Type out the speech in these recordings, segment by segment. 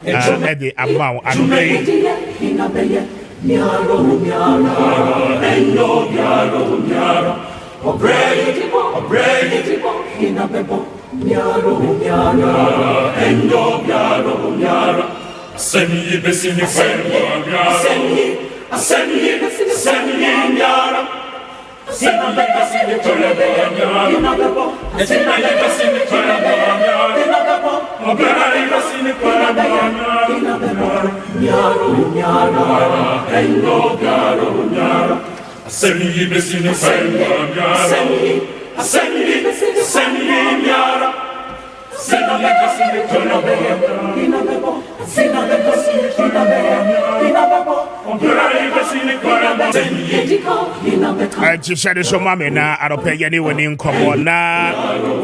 the amount and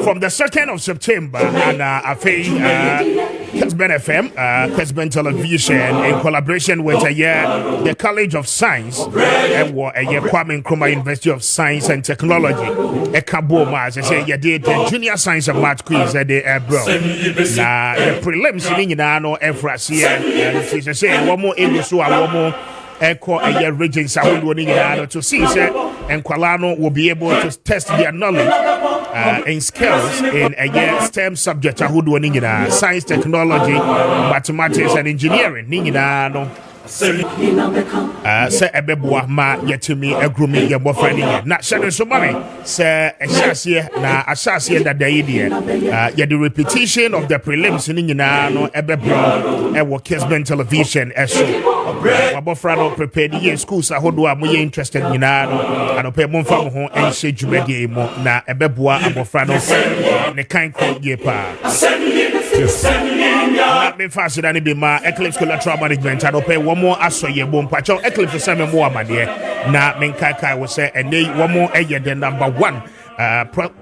from the 2nd of September and Kessben FM, Kessben Television, in collaboration with the College of Science and Kwame Appiah University of Science and Technology. Ekaboma, as I say, the Junior Science and Math quiz at the bro. The prelims in no Efrasia, and say one more able one more. Echo a regions to see and Kwalano will be able to test their knowledge and skills in a STEM subject science, technology, mathematics, and engineering. Say Ebeboa ma yetimi agrumi ye bofrani na shade so mame say ehyasie na ashasie da daidie ye the repetition of the prelims ni nyina no ebebro e wo Kessben Television eso wabofra no prepare the schools ahodo a mo ye interested nyina no anope mo mfa mo ho enhye dwumadi mo na ebeboa abofra no ne kan ko ye pa me fast than be ma Eclipse collateral management and pay one more asoye bom pacho Eclipse say me more amade na menkai will say and they one more the number 1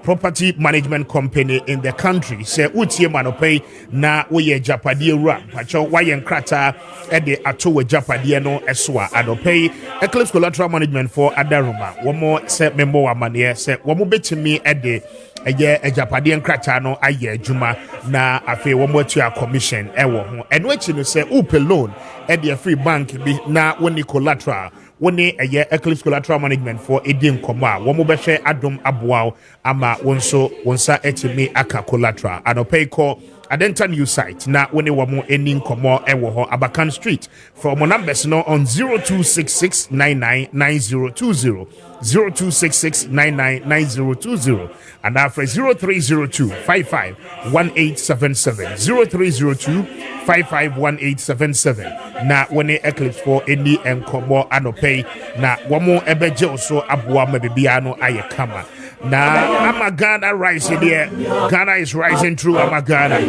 property management company in the country. Say utie manopay na we Japadi ra pacho wayen krata e de ato we Japadi no eswa adopay Eclipse collateral management for Adaruma. One more say me more amade say one more betimi e de a Japadi krata no aye juma na afi one more to commission ewo ho and which you say upe loan e de free bank bi na woni collateral woni Eclipse collateral management for edin koma wo mo be hwe adom aboa ama wonso wonsa etimi aka collateral anopay call Adenta new site na woni wo mo enin komo ewo ho Abakan Street from numbers no on 0266999020 0266999020 and after 0302551877 0302551877 na woni Eclipse for any enkomo anopay na womo ebeje oso aboa mabibia no ayekama na Amagana rising there. Ghana is rising through Amagana.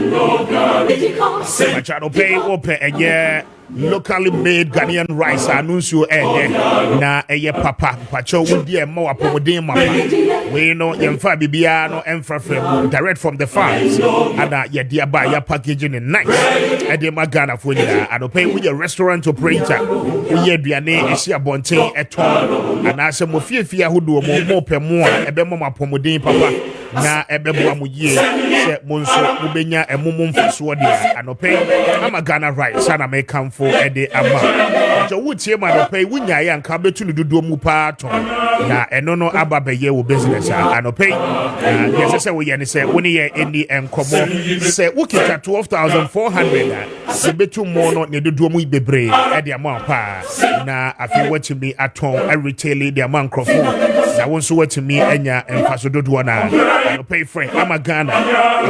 Machado pay open a locally made Ghanaian rice anuncio na papa pacho wudi mo apomode mama we know yemfa bibiano emfa direct from the farms and ya dia buy ya packaging in nice e de Magana for ya and pay with your restaurant operator we aduane esi abonten eton and asem ofiefia hodo mo pemo ebe mo apomode papa na ebebo amuye se monso ubenya emumum mfaso dia and pay Amagana rice and American for ede ama jo wutie ma no pay wunya ya nka betu no dodo mu pa ton na eno no aba beye wo business anopay yes say we ye ne say woni ye eni enkomo say wukita 12,400 se betu mo no ne dodo mu bebre ede ama pa na afi watimi aton a retail de ama nkrofo na wonso watimi anya emfaso dodo na anopay friend Amagana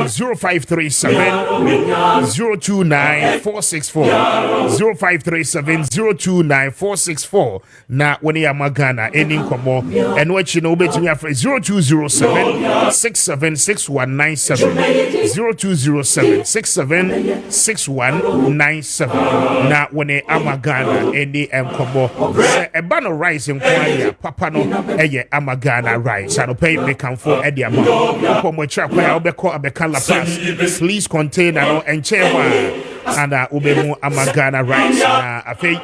0537 029 464 0537029464 na woni ya Magana eni nkomo eno achi no betimi afre 0207 676197 0207 676197 na woni Amagana eni enkomo se eba no rice nkwanya papa no eye Amagana rice ano pay me kan for edi ama komo cha kwa obeko abeka la pass please contain no enchewa and ubemu Amagana rice na afei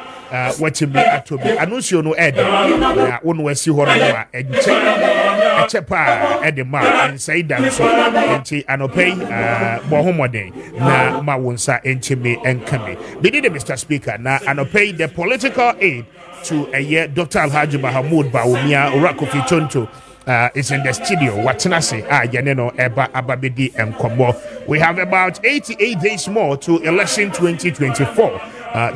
watching me atobi anuncio no ed na wonu asi ho no a enche echepa edema and say that so enti anopay bohomode na ma wonsa enchime enkame bidi de Mr. Speaker na anopay the political aid to a year Dr. Alhaji Mahamoud Bawumia Orakofi Choncho is in the studio. Watanase Yaneno Eba Ababedi and Kombo. We have about 88 days more to election 2024.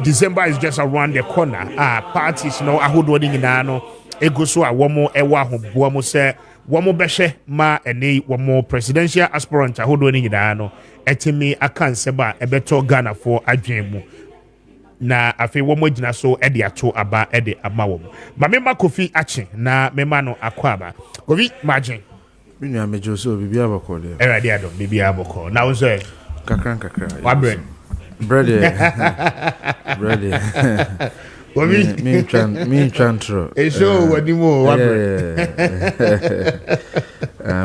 December is just around the corner. Parties no ahodwodi nyinano egoso a womo ewa ho boamo se womo behwe ma ene womo presidential aspirant ahodwodi nyinano etimi akanseba ebeto Ghana for adwemu na afi womo gina so ede ato aba ede amawo ma mema Kofi achi na mema no akwaba Kofi margin binu amejo so bibia aboko de erade adom bibia aboko na wonso kakran what bread bread Kofi me chantro e show wadimo what bread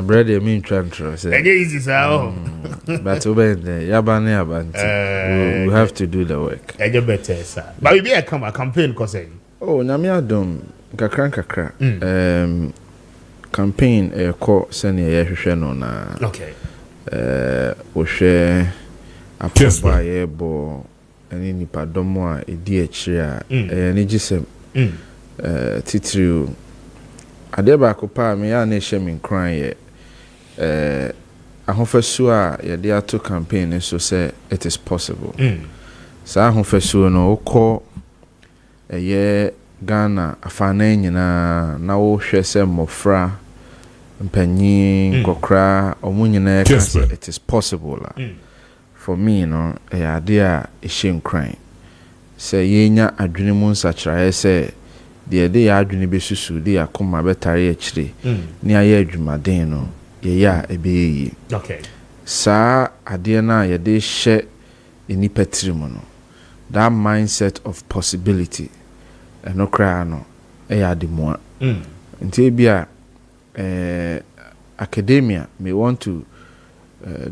bread me chantro say easy sir but obey yabane abantu we have to do the work better sir but we be a campaign cause oh nyame adom kakra campaign ko sene ye hwehwe no na okay wo hwe apoba ye bo ani nipa domo a edi akire a ni gisem titiriu ade ba ko pa me ya na hye me nkran ye ahofesu a ye de ato campaign so say it is possible sa ahofesu no ko ye Ghana afana nyina na wo hwe se mofra mpanyin kokra omunyina ka say it is possible la for me no ade a ehye nkran say yenya adwene mu nsachira say de ya adwene besusu de akoma betare akire ni aye adwumaden no ye ya ebeyi okay sa ade na ye de hye enipa tirimu no that mindset of possibility no cry no ademua nti bia academia may want to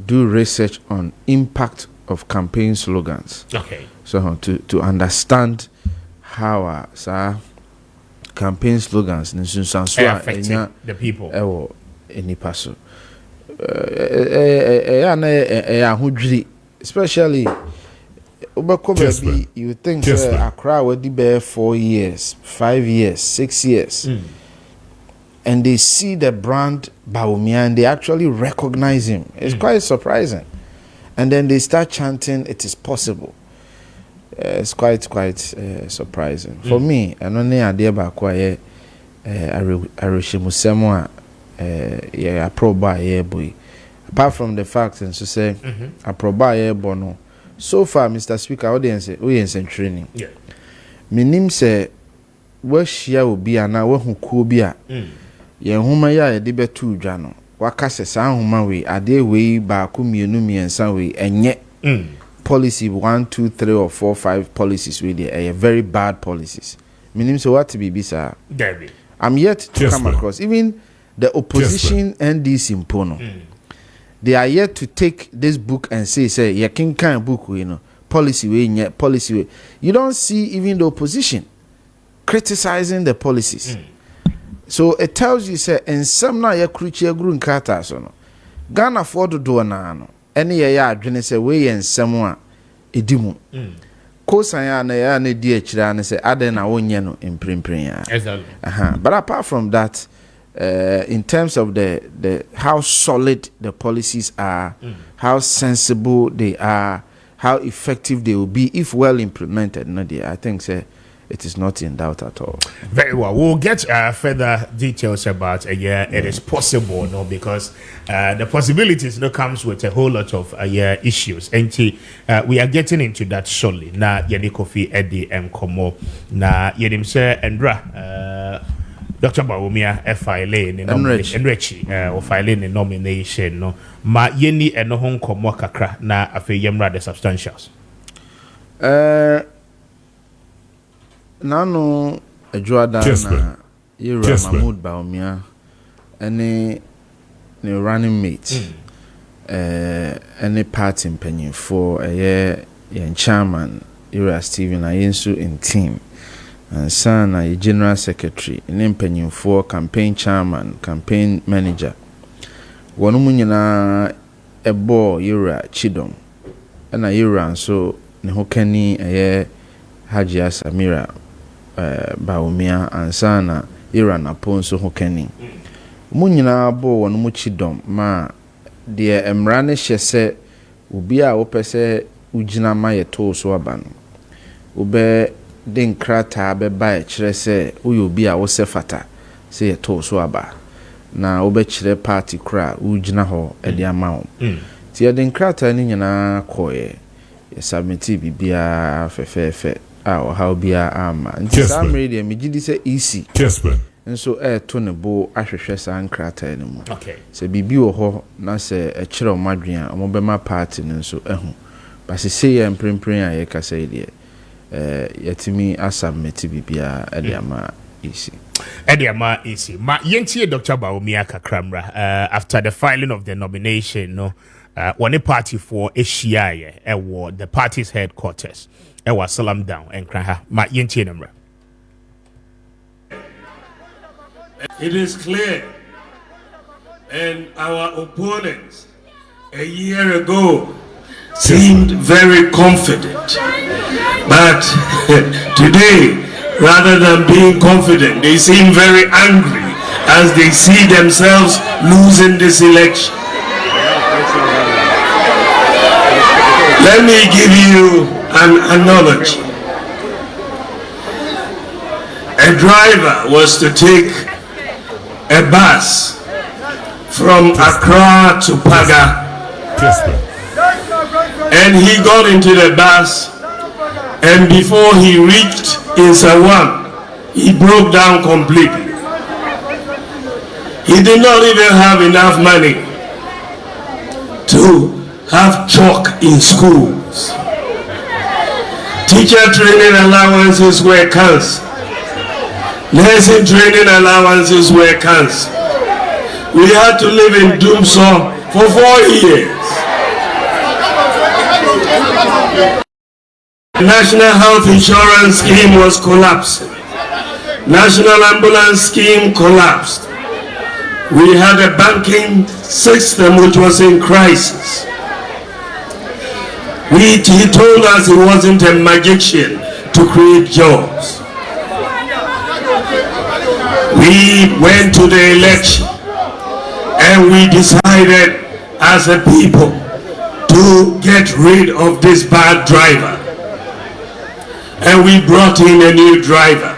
do research on impact of campaign slogans okay so to understand how campaign slogans affecting the people enipa so especially you think Accra will be 4 years, 5 years, 6 years, and they see the brand Bawumia and they actually recognize him. It's quite surprising, and then they start chanting, "It is possible." It's quite surprising for me. And only idea about why Arishimusemo aproba boy. Apart from the fact and so say aproba bono. So far, Mr. Speaker, audience, we in training. Yeah. Minim say, where share will be and now who could be a huma ya a debe 2 jano. Wakase sound huma we a day way back numi and some way and yet policy 1, 2, 3 or 4, 5 policies with a very bad policies. Minim so what to be bisa. I'm yet to come across even the opposition and this impono. They are yet to take this book and say, yeah, king kind book, policy way, policy way. You don't see even the opposition criticizing the policies. So it tells you, say, and some now ya creature green kata so no. Ghana for the do na no. Any ya adwene say way and someone edimu. Ko san na ya na di akira na say aden na wonye no imprimprin ya. Exactly. But apart from that, in terms of the how solid the policies are, how sensible they are, how effective they will be if well implemented, I think it is not in doubt at all. Very well. We'll get further details about it is possible, no, because the possibilities comes with a whole lot of issues. And we are getting into that shortly. Na Yeni Kofi Eddie Komo na Yedim Se Endra Dr. Bawumia FILA ni Enrichi or filing the nomination no ma yeni eno hon komo kakra na afi yemra the substantials. Nano Ejuada na Yera Mahmoud Bawumia any running mate any party mpanyinfo yen chairman Yera Steven Ayensu in team and sana ye general secretary ne mpanyimfo campaign chairman campaign manager wono mu nyina ebo yura chidom na yura nso ne ho kani eye Hajia Samira Baumia ansana yura na ponso ho kani mu nyina bo wono mu chidom ma de emra ne hyese obi a wo pese ugina ma ye to so aba no obe den krata be ba e kire se uyo obi a wo se fata se ye to so aba na obe kire party kra ugina ho e de ama wo ti ye den krata ni nyina koye ye submit bibia fefefe a o ha obia ama nti sam radio me gidi se easy Kessben nso to ne bo ahwehwe san krata ni mu okay se bibi wo ho na se e kire o madwen a mo be ma party ni nso ehu ba se se ye mprempren a ye kasa ile yetimi asubmit bibia ediama easy ma yentie Dr. Bawumia kakramra after the filing of the nomination no one party for Asia the party's headquarters was salam down and kra ma yentie namra. It is clear, and our opponents a year ago seemed very confident, but today, rather than being confident, they seem very angry as they see themselves losing this election. Let me give you an analogy. A driver was to take a bus from Accra to Paga, and he got into the bus, and before he reached Insawam, he broke down completely. He did not even have enough money to have chalk in schools. Teacher training allowances were cancelled. Nursing training allowances were cancelled. We had to live in Dumso for 4 years. The National Health Insurance Scheme was collapsed. National Ambulance Scheme collapsed. We had a banking system which was in crisis. He told us he wasn't a magician to create jobs. We went to the election and we decided as a people to get rid of this bad driver. And we brought in a new driver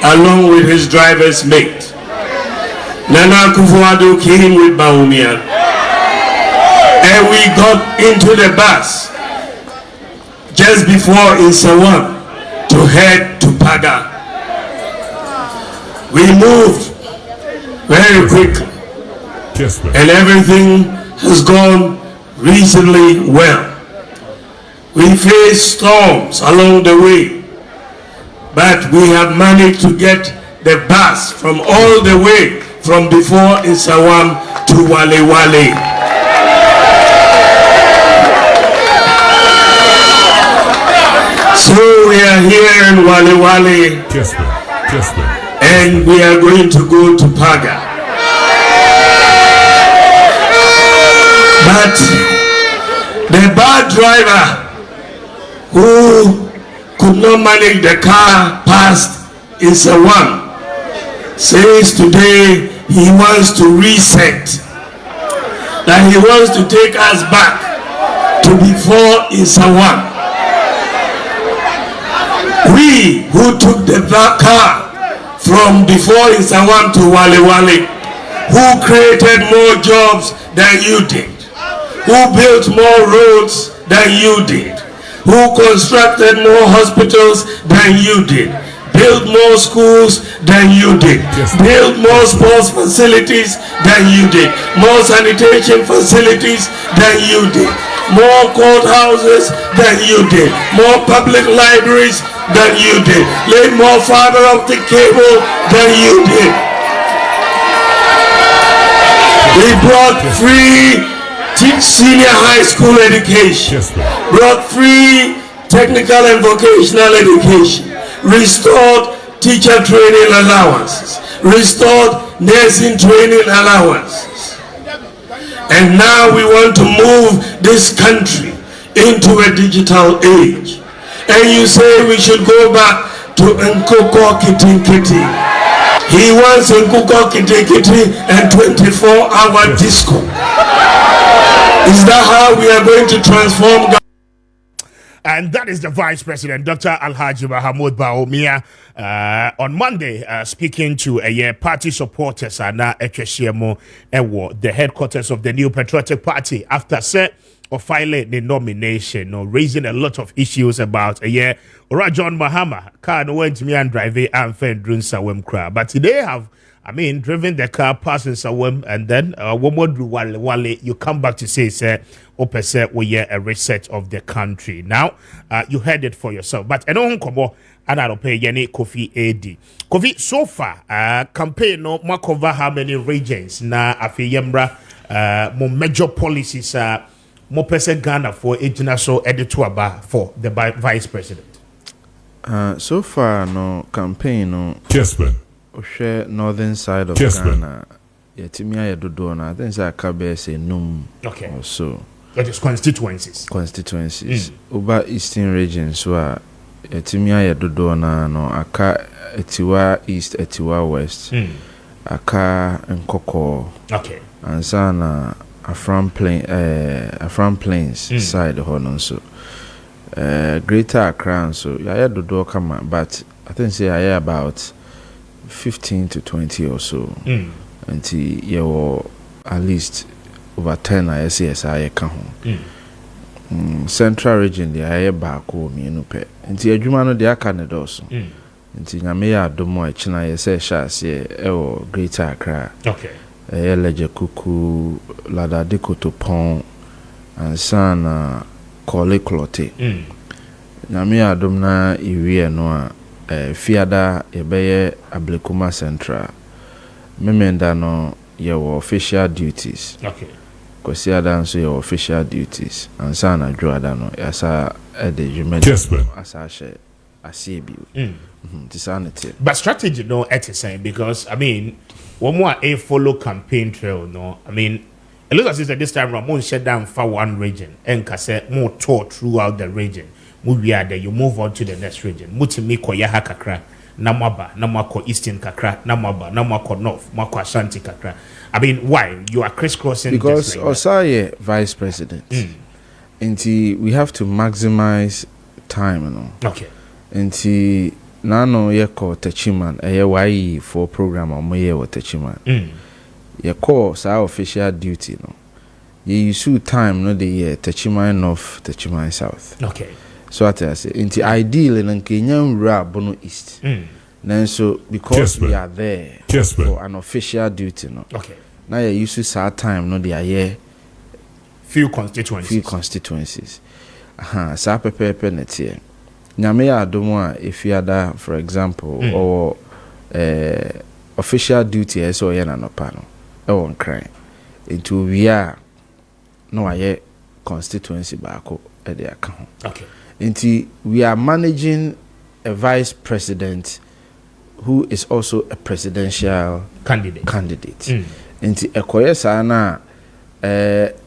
along with his driver's mate. Nana Akufo-Addo came with Bawumia, and we got into the bus just before Insawam to head to Paga. We moved very quickly, and everything has gone reasonably well. We faced storms along the way, but we have managed to get the bus from all the way from before Insawam to Wale Wale. So we are here in Wale Wale, and we are going to go to Paga. But the bad driver who could not manage the car past Insawam says today he wants to reset, that he wants to take us back to before Insawam. We who took the car from before Insawam to Wale Wale, who created more jobs than you did, who built more roads than you did, who constructed more hospitals than you did, built more schools than you did, built more sports facilities than you did, more sanitation facilities than you did, more courthouses than you did, more public libraries than you did, laid more fiber optic cable than you did. We brought free senior high school education, brought free technical and vocational education, restored teacher training allowances, restored nursing training allowances. And now we want to move this country into a digital age. And you say we should go back to Nkoko Kiti. He wants Nkoko Kiti and 24-hour disco. Is that how we are going to transform? And that is the Vice President, Dr. Alhaji Mahamudu Bawumia, on Monday, speaking to party supporters and the headquarters of the New Patriotic Party after filing the nomination, raising a lot of issues about John Mahama car went to me and drive and Fendrun Sawem Kra. But today have driven the car past Sawem, and then Wale, you come back to say, we a reset of the country. Now, you heard it for yourself. But I don't come and I don't pay any Kofi AD. Kofi, so far, campaign no more cover how many regions na afiyembra more major policies more person Ghana for international editor for the vice president. So far, no campaign no. Kessben. Share northern side of Kessben. Ghana. Yetimia Yedodona. I think that Kabe say Num. Okay. Or so. That is constituencies. Over eastern regions where Yetimia Yedodona no aka Etiwa East, Etiwa West. Aka Nkoko. Okay. And sana Afram Plains side hono so. Greater Accra so yeah dodo kama, but I think say I about 15 to 20 or so. Until you at least over 10 I say I can home. Central region the I back home you know pe. Until adwuma no de aka ne doso. Until nyame ya domo e china ye say sha say e Greater Accra. Okay. Leje kuku lada dikoto pon and sana kole klote. Nyame ya dom na iwie no a fiada ebeye Ablekuma Central. Memenda no your official duties. Okay. Kosiada nso your official duties. And sana dwoada no yasa ede jumedi asa she asiebi. Tisanity. But strategy no saying because one more a follow campaign trail no. A lot of things at this time Ramon shut down for one region and kase more tour throughout the region. Move there, you move on to the next region. Mutimi ko Yaha kakra, namaba, namako Eastern kakra, namaba, namako North, mako Ashanti kakra. Why? You are crisscrossing because like Osaye vice president. Until we have to maximize time, you know. Okay. Until nano yeko techiman, why for program or moye wa techiman. Your call sa official duty no. You use time no the year techiman North, techiman South. Okay. So I say, into ideal in Kenyan Ra Bono East. Then so because Kessben. we are there Kessben. for an official duty, no. Okay. Now you use to time, no, they are here. Few constituencies. Sa pepe net here. Nyame adomwa if you are for example, or official duty as or yen no pano. On crying. Into we are no aye constituency bako at the account. Okay. Until we are managing a vice president who is also a presidential candidate. Until ekoye sana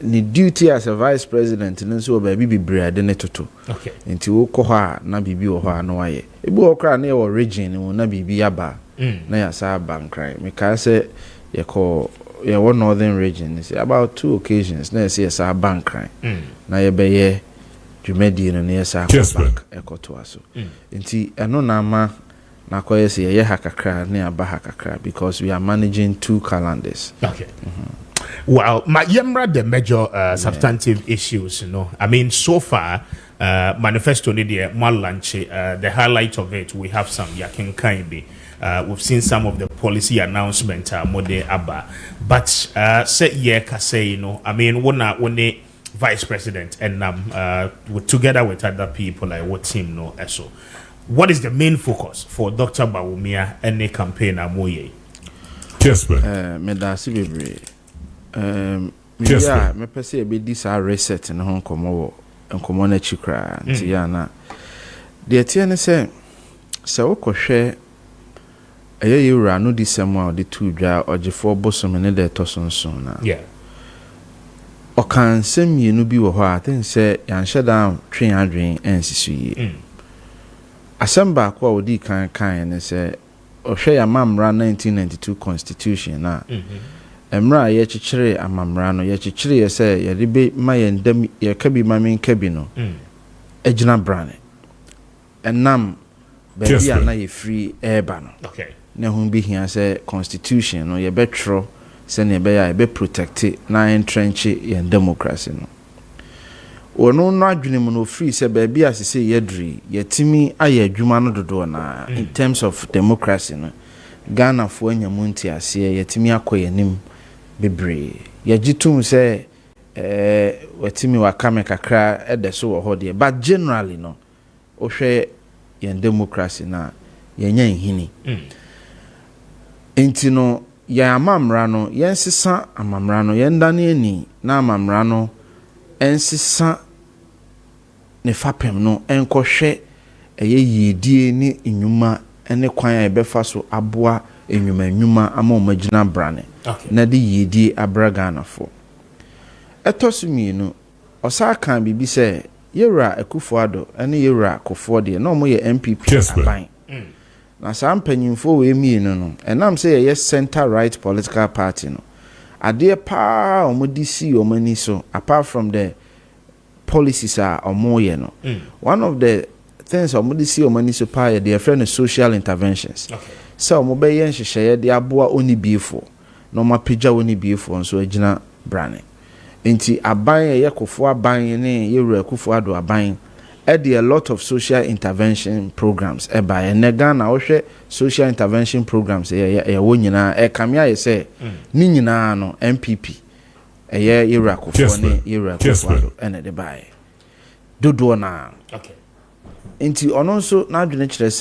ni duty as a vice president nso ba bibi brade ne toto. Okay. Until wo ko ha na bibi wo ha no aye. Ebi wo kra na wo region no na bibi aba. Na ya sa bankrai. Me ka say ye ko one northern region is about 2 occasions na say sa bankrai. Na ye be ye Jumedi no near sa back ekoto aso. Nti eno na ma na koye se ye hakakra ne aba hakakra because we are managing 2 calendars. Okay. Well, my yemra the major substantive issues, you know. So far manifesto ni the lunch the highlight of it we have some yakin kind we've seen some of the policy announcement mode aba but say ye ka say you know when vice president and together with other people like what team no so what is the main focus for Dr. Bawumia and the campaign amoye Kessben me da si bebre yeah me pese be this reset in Hong Kong nkomo na chikra nti ya na de tie ne se wo kohwe yewura no December de two dwa ogefo bosom ne de tosonson na yeah okansem yenu bi wo ho a think say yanhye down twen adwen ensisu yi asamba ko odi kan ne say ohwe ya mamra 1992 constitution na emra ye chichire amamra no ye chichire ye say ye ribe mayendam ye kabi mamin kabi no ejina brane enam baby ana ye free eba no okay ne ho bi hia say constitution no ye betro se ne be ya be protect na entrench ye democracy no ono no adwene mu no free se baby asese ye dri ye timi aye adwuma no dodo na in terms of democracy no Ghana fo anyamunti ase ye timi akoyanim bebre ye gitum se watimi wakame kakra edeso wo hode but generally no ohwe ye democracy na ye nya nhini enti no ya amamra no yensesa amamra no yendane ani na amamra no ensesa ne fapem no enkohwe eye yidie ni enwuma ene kwan a ebefa so aboa enwuma ama omagina brane na de yidie abraga nafo etosuminu osaka bibi se yewra Akufo-Addo ene yewra Akufo-Addo na omo ye MPP aban na sampanyimfo we mienu no enam se ye center right political party no ade pa omo DC omani so apart from the policies are omo ye no one of the things omo DC omani so pa ye their friend social interventions so omo be ye nhyehyeye de aboa oni biefo no mapagya oni biefo nso agina brane enti aban ye Akufo aban ne yewra Akufo-Addo aban a lot of social intervention programs eba ene Ghana ohwe social intervention programs ye wo nyina kamia ye se ni nyina no MPP yewra Akufo ne yewra Akufo-Addo ene de bae dodo na okay enti ono nso na adwene kire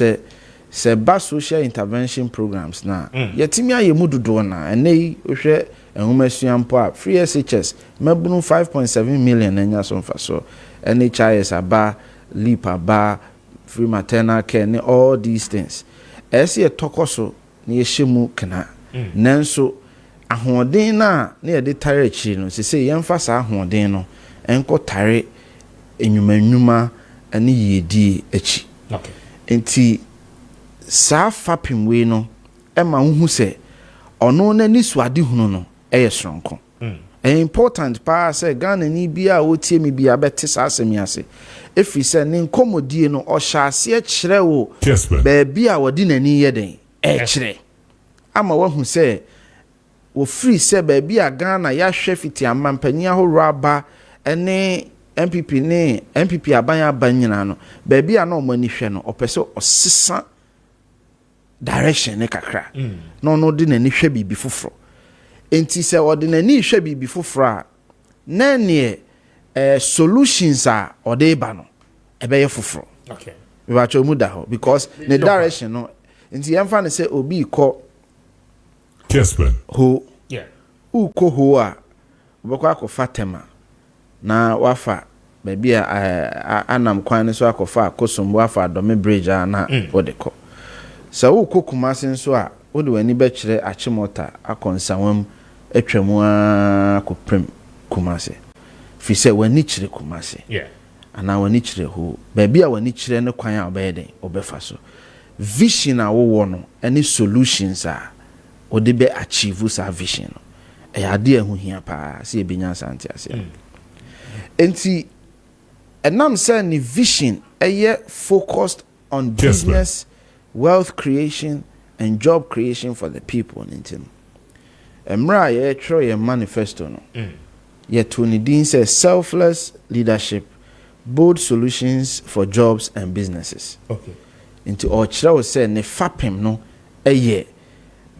se ba social intervention programs na yetimi aye mu dodo na ene ohwe enhumasuampo a free SHS mabunu 5.7 million enya so mfa so NHIS aba leap aba free maternal care ne all these things ese ye tokoso ne yeshemu kana nanso ahoden na ye de tare chi no sese yemfa sa ahoden no enko tare enwumanwuma ane yedi achi okay enti sa fapim we no ema hu se ono na ni suade hunu no eye sonko important pa say Ghana ni bia wotie mi bia beti sa asemi ase efi se ne nkomodie no o hyase e kire wo ba bia wodi nani ye den e kire ama wahu se wo free se ba bia Ghana ya hwe fiti amampani ahoro aba ene MPP aban nyina no ba bia na omani hwe no opese osesa direction ne kakra no di nani hwe bibi foforo enti se ordinary hwe bibi foforo na ne solutions a ode ba no ebe ye foforo okay we ba cho mu da ho because the direction no enti yemfa ne se obi ko Kessben ho yeah uko ho a obekwa akofa tema na wafa baby anam kwan ne so akofa akosombo afa adome bridge na odeko sa uko Kumasi nso a wode wani be kire achimota akonsawam atwamu akopem Kumasi fi se wani kire Kumasi yeah ana wani kire ho baby a wani kire ne kwan a obeyeden obefa so vision a wo no any solutions a wode be achieve sa vision no e ade ehu hia pa se ebenya asante ase enti enam say ni vision eye focused on business wealth creation and job creation for the people in Intim. Emra ye tro ye manifesto no. Ye Tony Dean says selfless leadership, bold solutions for jobs and businesses. okay Into or chira say ne fapem no eye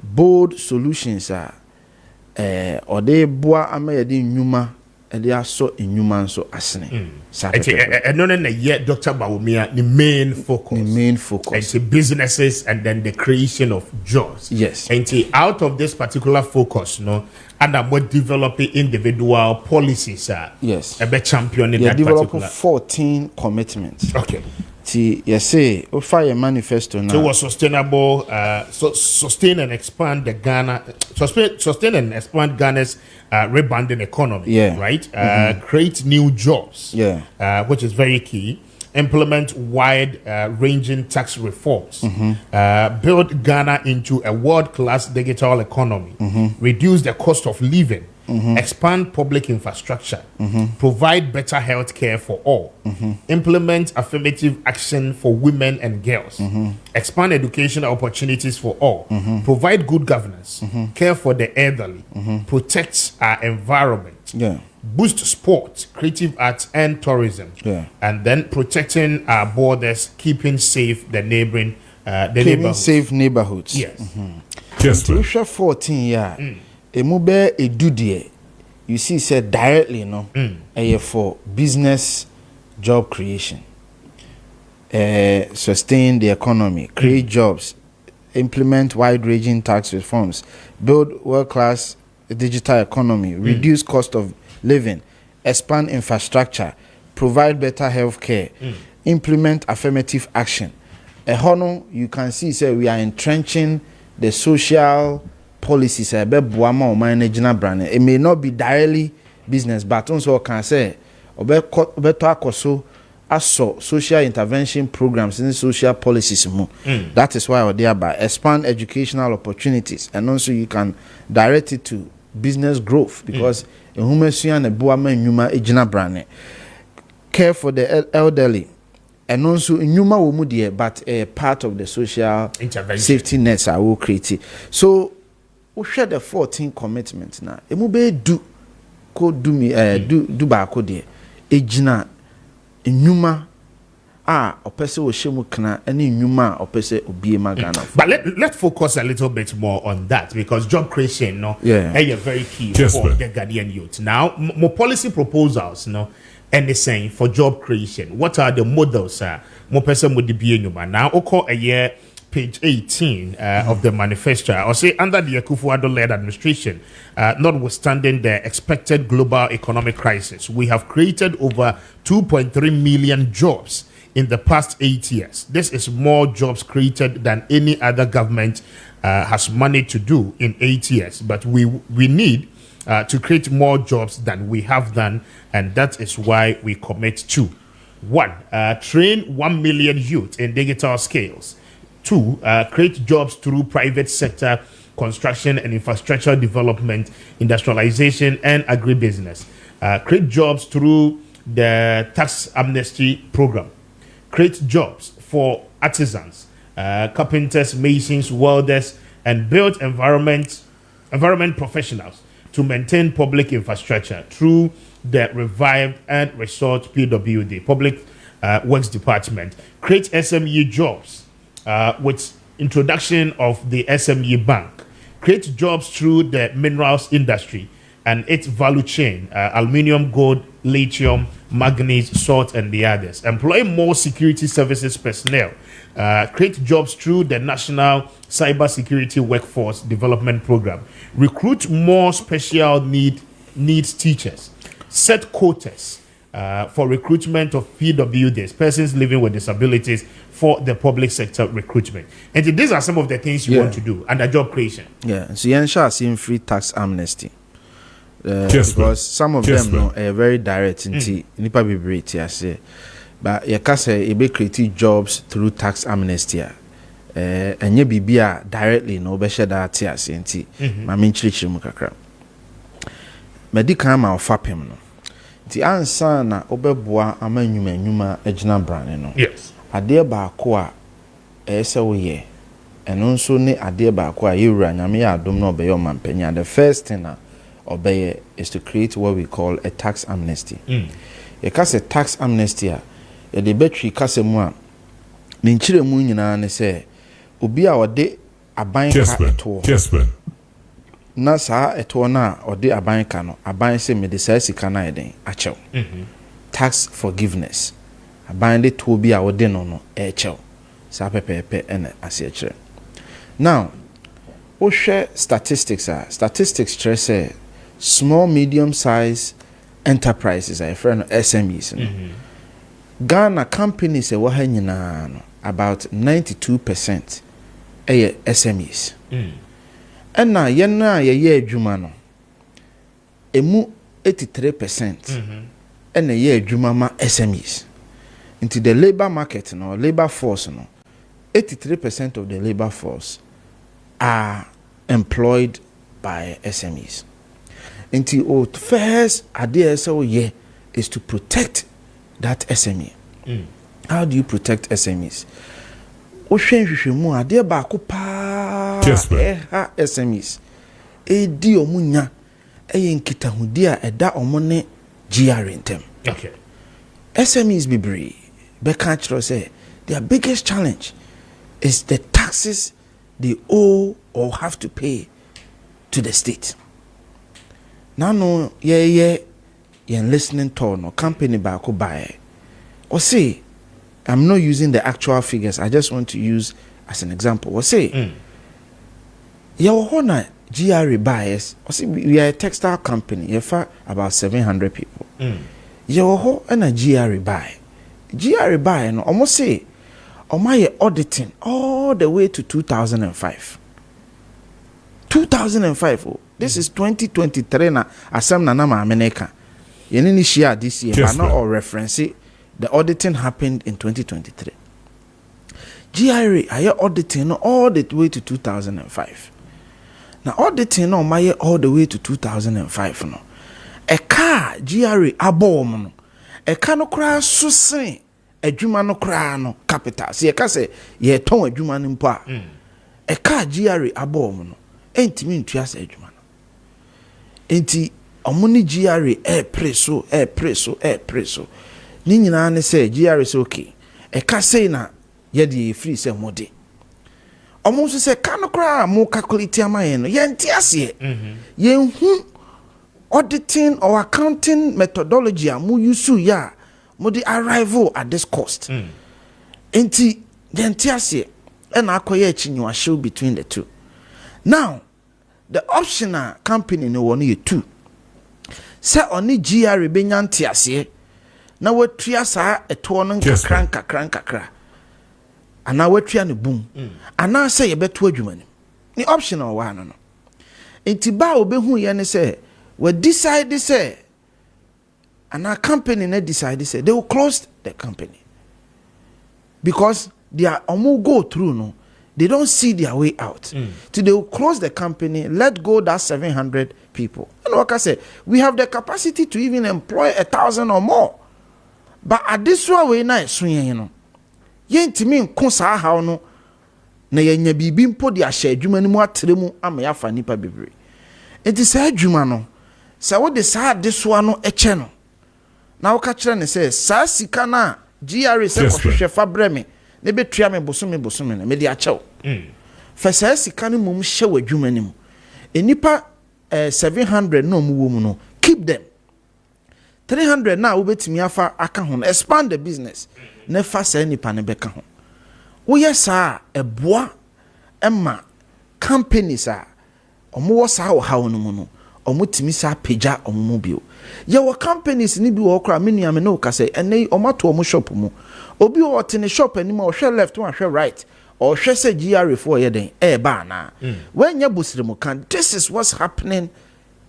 bold solutions are or de boa ama ye di nnwuma e de aso nnwuma nso asene. No ye Dr. Bawumia the main focus it's businesses and then the creation of jobs yes and out of this particular focus no and I'm developing individual policies. Yes. A champion in They that develop particular. 14 commitments. Okay. You say, fire manifesto now. So it was sustainable, sustain and expand the Ghana, sustain and expand Ghana's rebounding economy. Yeah. Right. Create new jobs. Yeah. Which is very key. Implement wide-ranging tax reforms. Build Ghana into a world-class digital economy. Reduce the cost of living. Expand public infrastructure. Provide better health care for all. Implement affirmative action for women and girls. Expand educational opportunities for all. Provide good governance. Care for the elderly. Protect our environment. Yeah. Boost sport, creative arts, and tourism. Yeah. And then protecting our borders, keeping safe the neighboring Keeping safe neighborhoods. Yes. Kessben. We share 14 years. Emube edudie. You see, said directly, no, for business job creation, sustain the economy, create jobs, implement wide-ranging tax reforms, build world-class digital economy, reduce cost of living, expand infrastructure, provide better health care, implement affirmative action. You can see, say, we are entrenching the social policies. It may not be directly business, but also can say, social intervention programs and social policies. That is why we're there by expand educational opportunities, and also you can direct it to business growth because care for the elderly, and also but a part of the social safety nets I will create. So we share the 14 commitments now. Emube do ba ko de ejina enuma opese wo shemu kana ene enuma opese obie magana. But let's focus a little bit more on that because job creation is very key for the Ghanaian youth. Now, more policy proposals, and saying for job creation, what are the models? More person would be enuma. Now, a year. Page 18 of the manifesto, or say under the Akufo-Addo-led administration, notwithstanding the expected global economic crisis, we have created over 2.3 million jobs in the past 8 years. This is more jobs created than any other government has managed to do in 8 years. But we need to create more jobs than we have done, and that is why we commit to 1. Train 1 million youth in digital skills. 2. Create jobs through private sector construction and infrastructure development, industrialization, and agribusiness. Create jobs through the tax amnesty program. Create jobs for artisans, carpenters, masons, welders, and build environment professionals to maintain public infrastructure through the revived and restored PWD, Public Works Department. Create SME jobs with introduction of the SME Bank. Create jobs through the minerals industry and its value chain, aluminium, gold, lithium, manganese, salt, and the others. Employ more security services personnel. Create jobs through the National Cyber Security Workforce Development Program. Recruit more special needs teachers. Set quotas for recruitment of PWDs, persons living with disabilities, for the public sector recruitment. And these are some of the things you want to do under job creation. Yeah, so you ensure seeing free tax amnesty. Because some of them are very direct into nipa be I say. But you can say you create jobs through tax amnesty. And you be directly no be share that TS nti. Ma me nchirichiri mu kakra. Medical ma ofapem no. Ti ansa na obeboa amanyuma agina brane no. Yes. Adeɛ baako a ɛsɛ woyɛ ɛno nso ne adeɛ baako a yɛwura nyame yɛ adom na ɔbɛyɛ ɔmampanya. The first thing a ɔbɛyɛ is to create what we call a tax amnesty. Yɛka sɛ tax amnesty a yɛde bɛtwi kasa mu a ne nkyerɛ mu nyinaa ne sɛ obi a ɔde aban ka ɛtoɔ na saa ɛtoɔ no a ɔde aban ka no aban sɛ mede saa sika no ayɛden akyɛw. Tax forgiveness. Aban de to bi a wode no ɛkyɛw saa pɛpɛɛpɛ ɛna ase kyerɛ. Now wo hwɛ statistics kyerɛ sɛ small medium size enterprises I friend SMEs Ghana companies e ha nyina no about 92% SMEs and na yen na ye adwuma no emu 83% and ye adwuma ma SMEs into the labor market no labor force no 83% of the labor force are employed by SMEs. Until first idea so yeah is to protect that SME. How do you protect SMEs? Mu idea ba ko pa SMEs. Di omunya nkitahudi a eda omone GR intem. Okay. SMEs bebre be can say their biggest challenge is the taxes they owe or have to pay to the state. Now no you're listening to no company back buy or say I'm not using the actual figures, I just want to use as an example. Or say your honor GRE buyers or say we are a textile company, you for about 700 people. Your ho and a GRE buy no almost say or my auditing all the way to 2005. 2005. This is 2023 na asem na na America. Yenini share this year, but not all reference it. The auditing happened in 2023. GRA I auditing all the way to 2005. Now auditing no my all the way to 2005 no. A car GRA abom no. A car no kra susen adwuma no kra no capital. See ka say ye ton adwuma no mpo a. A car GRA abom no. Entimi ntua sa adwuma no. Enti omuni GRA preso. Ni nyina ne say GRA is okay. E ka say na ye de free say mode. Omo so say ka no kra mo calculate amaye no ye nti ase. Ye hu auditing or accounting methodology a mo use ya mo the arrival at this cost. Enti ye nti ase e na akoye chinwa show between the two. Now the optional company no one you two. Say oni GRA benya nti ase na watua saa eto no nkakra ana watua ne boom ana say ye beto adwuma ni optional wa no enti ba obehu ye ne say we decide say ana company na decide say they will close the company because they are go through no they don't see their way out. So they will close the company, let go that 700 people. And like I said, we have the capacity to even employ 1,000 or more. But at this way na swing you know. Ye ntimi nko saa haw no na ye nya bibi mpo de ahye adwuma ni mu atremu ama ya fa nipa bebre. Enti saa adwuma no sa wo de saa desoa no eche no. Na wo ka kire ne say saa sika na GRA se kohwehwe fa breme ne betua me bosome na me de achew. Fa saa sika no mum hye wadwuma ni mu. Enipa 700 no mu wo mu no keep them. 300 na ubetimi afa aka ho expand the business na fa sa nipa ne beka ho wo yesa eboa ema companies a omo wo sa wo hawo no mu no omo timi sa peja omo mu bio ye wo companies ni bi wo kra menua me no ka say enei omo to omo shop mu obi wo tene shop ani ma wo hwe left wo hwe right or hwe say GRA for ye den e ba na when ya busire mu kan this is what's happening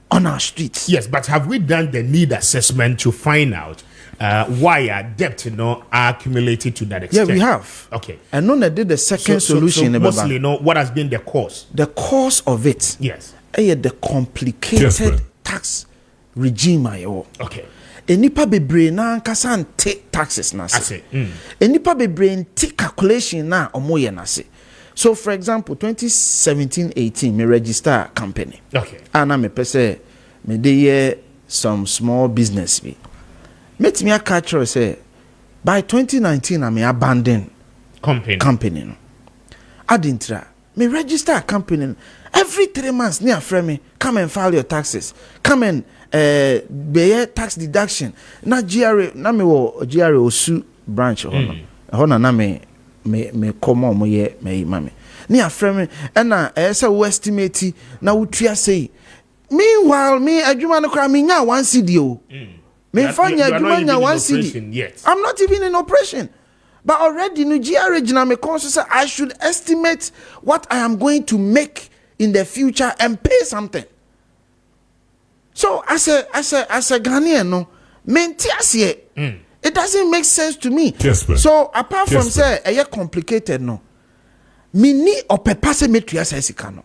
on our streets. Yes, but have we done the need assessment to find out why our debt are accumulated to that extent? Yeah, we have. Okay. And none did the second solution. So mostly, what has been the cause? The cause of it. Yes. The complicated tax regime. Okay. Enipa bebre na nkasa ante taxes na se. Enipa bebre nti calculation na omoye na se. So, for example, 2017-18, me register a company. Okay. And me pese me dey some small business be. Met me a catcher say by 2019 I me abandon company no. Adintra me register a company every 3 months near friend me come and file your taxes. Come and pay tax deduction. Na GRA na me wo GRA Osu branch hono. Hono na me come on me mame. Ni afreme na say we estimate na wutua say Meanwhile, me adwuma no kra me nya 1 cedi o. Me fanya adwuma nya 1 cedi. I'm not even in operation. But already no GRA jina me conso say I should estimate what I am going to make in the future and pay something. So as a Ghanaian no, it doesn't make sense to me. Kessben. So apart from say a complicated no, me ni opepase metria sesika no.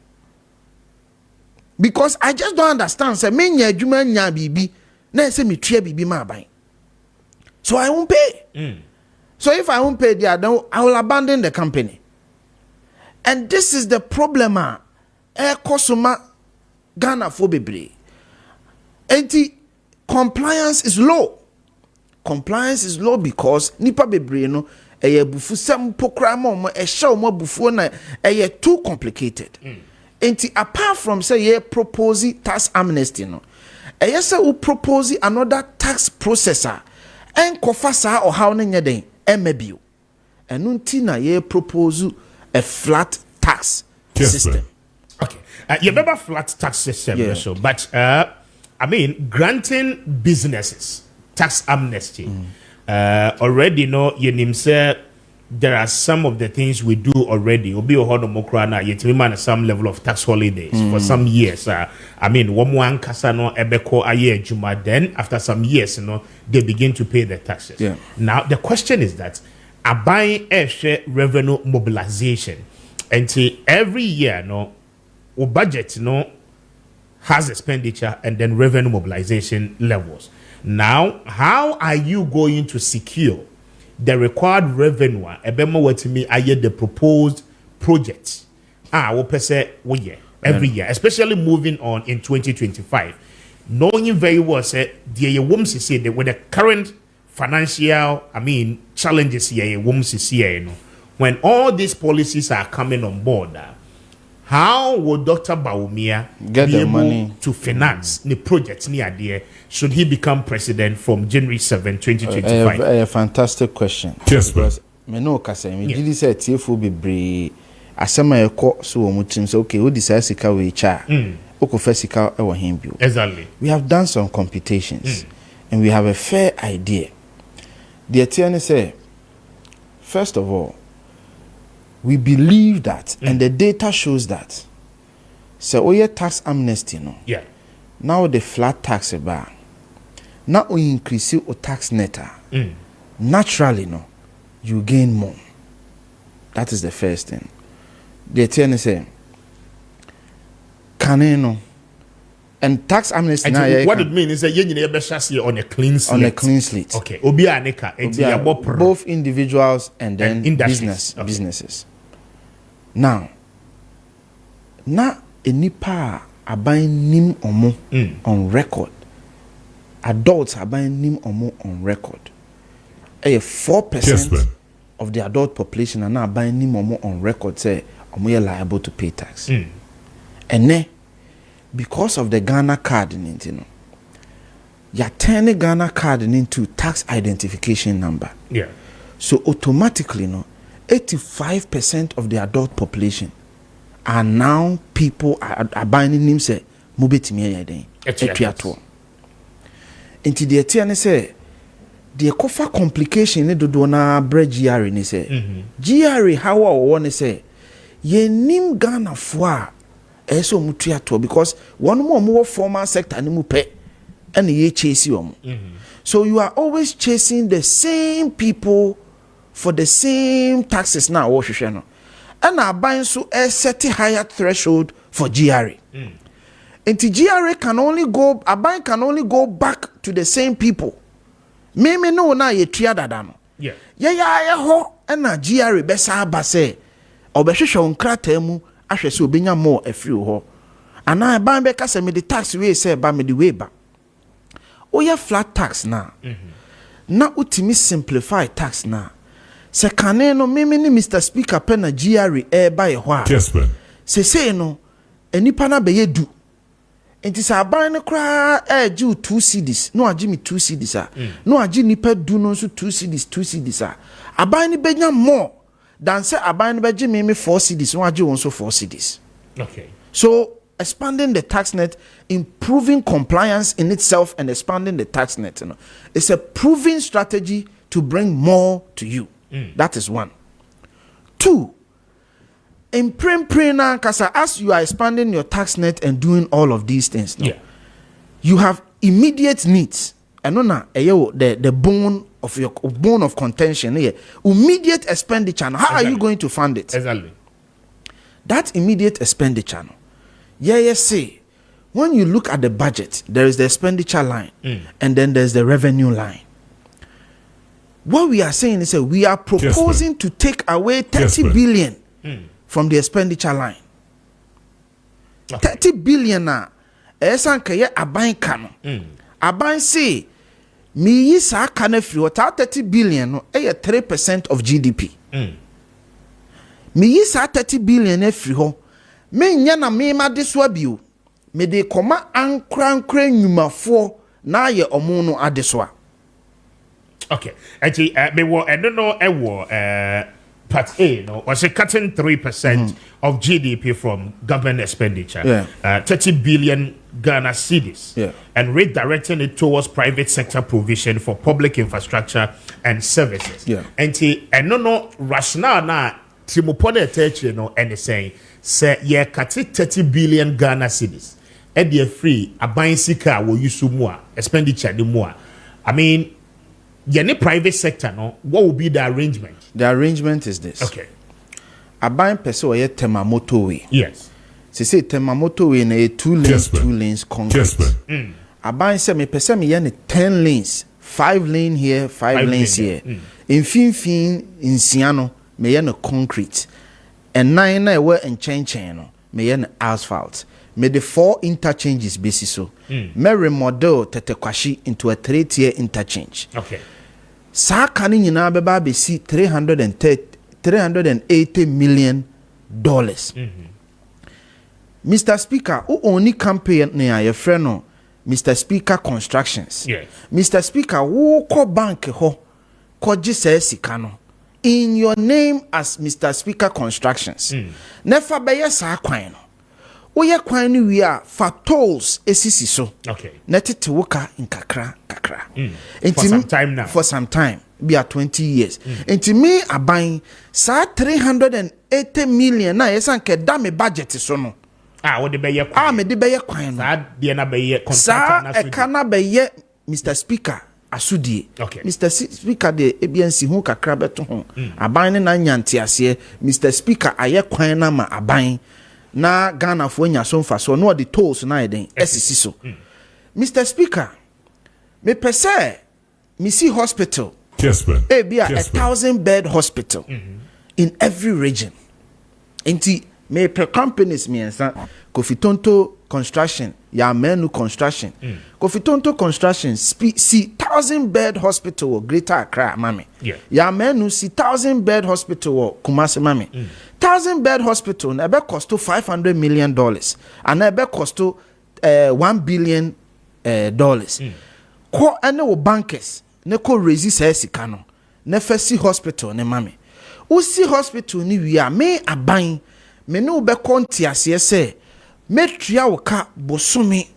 Because I just don't understand say me nya adwuma nya bibi na say me tria bibi ma ban. So I won't pay. So if I won't pay I will abandon the company. And this is the problem. Kosuma Ghana for bebre. Compliance is low. Compliance is low because nipa bebre no bufu sam pokra mo show mo bufu na too complicated. Apart from say propose tax amnesty no. Say we propose another tax processor and kofasa or how na den emebio. And unti propose a flat tax system. Okay. You remember flat tax system, so, but I mean, granting businesses tax amnesty. Already, you say there are some of the things we do already. Obi ohono mokrana yet man some level of tax holidays for some years. I mean, one kasano ebeko aye juma. Then after some years, they begin to pay the taxes. Yeah. Now the question is that buying extra revenue mobilization, and every year, budget has expenditure and then revenue mobilization levels. Now, how are you going to secure the required revenue? The proposed project. Every year, especially moving on in 2025, knowing very well say that with the current financial, challenges here, when all these policies are coming on board. How would Dr. Bawumia get be the able money to finance the project near there should he become president from January 7, 2025? A fantastic question. Kessben. Because me no kasa me did say TFO be bre asema ekọ so wo mutim say okay, we decide sika we cha. Oko fesika e wo him. Exactly. We have done some computations and we have a fair idea. The attorney say, first of all, we believe that, and the data shows that. So, we tax amnesty, Yeah. Now the flat tax bar. Now we increase your tax netter. Naturally, you gain more. That is the first thing. The attorney say, can and tax amnesty. What it means is that you need to on a clean slate. On a clean slate. Okay. Both individuals and then businesses. Now enipa aban nim omo on record. Adults aban nim omo on record. 4% of the adult population are now aban nim omo on record say omo liable to pay tax. And because of the Ghana card you're turning Ghana card into tax identification number. Yeah. So automatically 85% of the adult population are now people are buying him say mubetimi yeden etuato. Into the etiane say the kofa complication ne dodo na bre GRA ni say GRA how I want to say ye nim Ghana fo a eso mutuato because one more formal sector ni mu pe and ye chase you. So you are always chasing the same people for the same taxes now. And our buying so a set higher threshold for GRA. And the GRA can only go, a buy can only go back to the same people. Me no na ye triadadano. Yeah ho and na GRA besa base or besho on kratemu ashesu benya more a few ho. And I buy back as me the tax we say by me the way back. Oh yeah, flat tax now. Now utimi simplify tax now. Se kane no me ni Mr. Speaker pena GRA by hwa. Kessben. Se no enipa na be yedu. Enti sa aban no kra ju 2 cedis. No agi me 2 cedis a. No agi nipa du no so 2 cedis a. Aban ni benya more than say aban ni be gi me 4 cedis. No agi won so 4 cedis. Okay. So expanding the tax net, improving compliance in itself, and expanding the tax net, you know, it's a proven strategy to bring more to you. That is one. Two, in as you are expanding your tax net and doing all of these things, no, you have immediate needs. And the bone of contention here, immediate expenditure. How are you going to fund it? Exactly. That immediate expenditure. Say, when you look at the budget, there is the expenditure line, and then there's the revenue line. What we are saying is that we are proposing to take away 30 billion from the expenditure line. 30 billion na esankaye aban kano. Aban say me yi sa kana free 30 billion no 3% of GDP. Me yi sa 30 billion free ho. Me nya na me ma de so abio. Me de koma ankrankra nyumafo na ye omo no ade so a. Okay. Actually, I don't know, part A, no, was cutting 3% of GDP from government expenditure, 30 billion Ghana cedis, and redirecting it towards private sector provision for public infrastructure and services. And I don't know, rationale na Timopode Teche, no, and saying, say, yeah, cut 30 billion Ghana cedis, and they're free, a buying sika will use more expenditure, the more. I mean, any private sector, no, what will be the arrangement? The arrangement is this. Okay. A buying person or Tema motorway. Yes. Say Tema motorway in a 2 lanes concrete. A buying say me person me 10 lanes, 5 lane here, 5 lanes here. In fin in Siano me yen concrete, and 9 na were in chain me yen asphalt. Me the 4 interchanges basis so. Me remodel Tetekwashi into a 3-tier interchange. Okay. Sa kani nyina beba be see $380 million. Mr. Speaker, who only campaign near your friend no, Mr. Speaker Constructions. Yes. Mr. Speaker, who ko bank ho ko jise sikano in your name as Mr. Speaker Constructions. Nefa beye sa kwan no. Oye kwan ni wi a fa tolls esisi so. Okay. Netete woka in kakra. For some time now. For some time. Be at 20 years. Enti me aban sa 380 million na yesan ke da me budget so no. What the beye kwan? Me de beye kwan no. Sa de na beye contract na so. Sa e kana beye Mr. Speaker asudie. Okay. Mr. Speaker de ebiansi hu kakra beto ho. Aban ne na nyante ase. Mr. Speaker aye kwan na ma aban. Na Ghana for nya so mfa so no the tolls na eden esisi so. Mr. Speaker, me pese me see hospital. Kessben. Be a 1,000-bed hospital in every region. Enti me per companies me ensa Kofi Tonto Construction, ya menu construction. Kofi Tonto Construction see 1,000-bed hospital Greater Accra mami. Ya menu see 1,000-bed hospital Kumasi mami. 1,000-bed hospital na be cost $500 million and na be cost $1 billion. Ko ene wo bankers ne ko raise sika no ne fasi hospital ne mami. Usi hospital ni wi a me aban me ne wo be kontiase se metria wo ka bosumi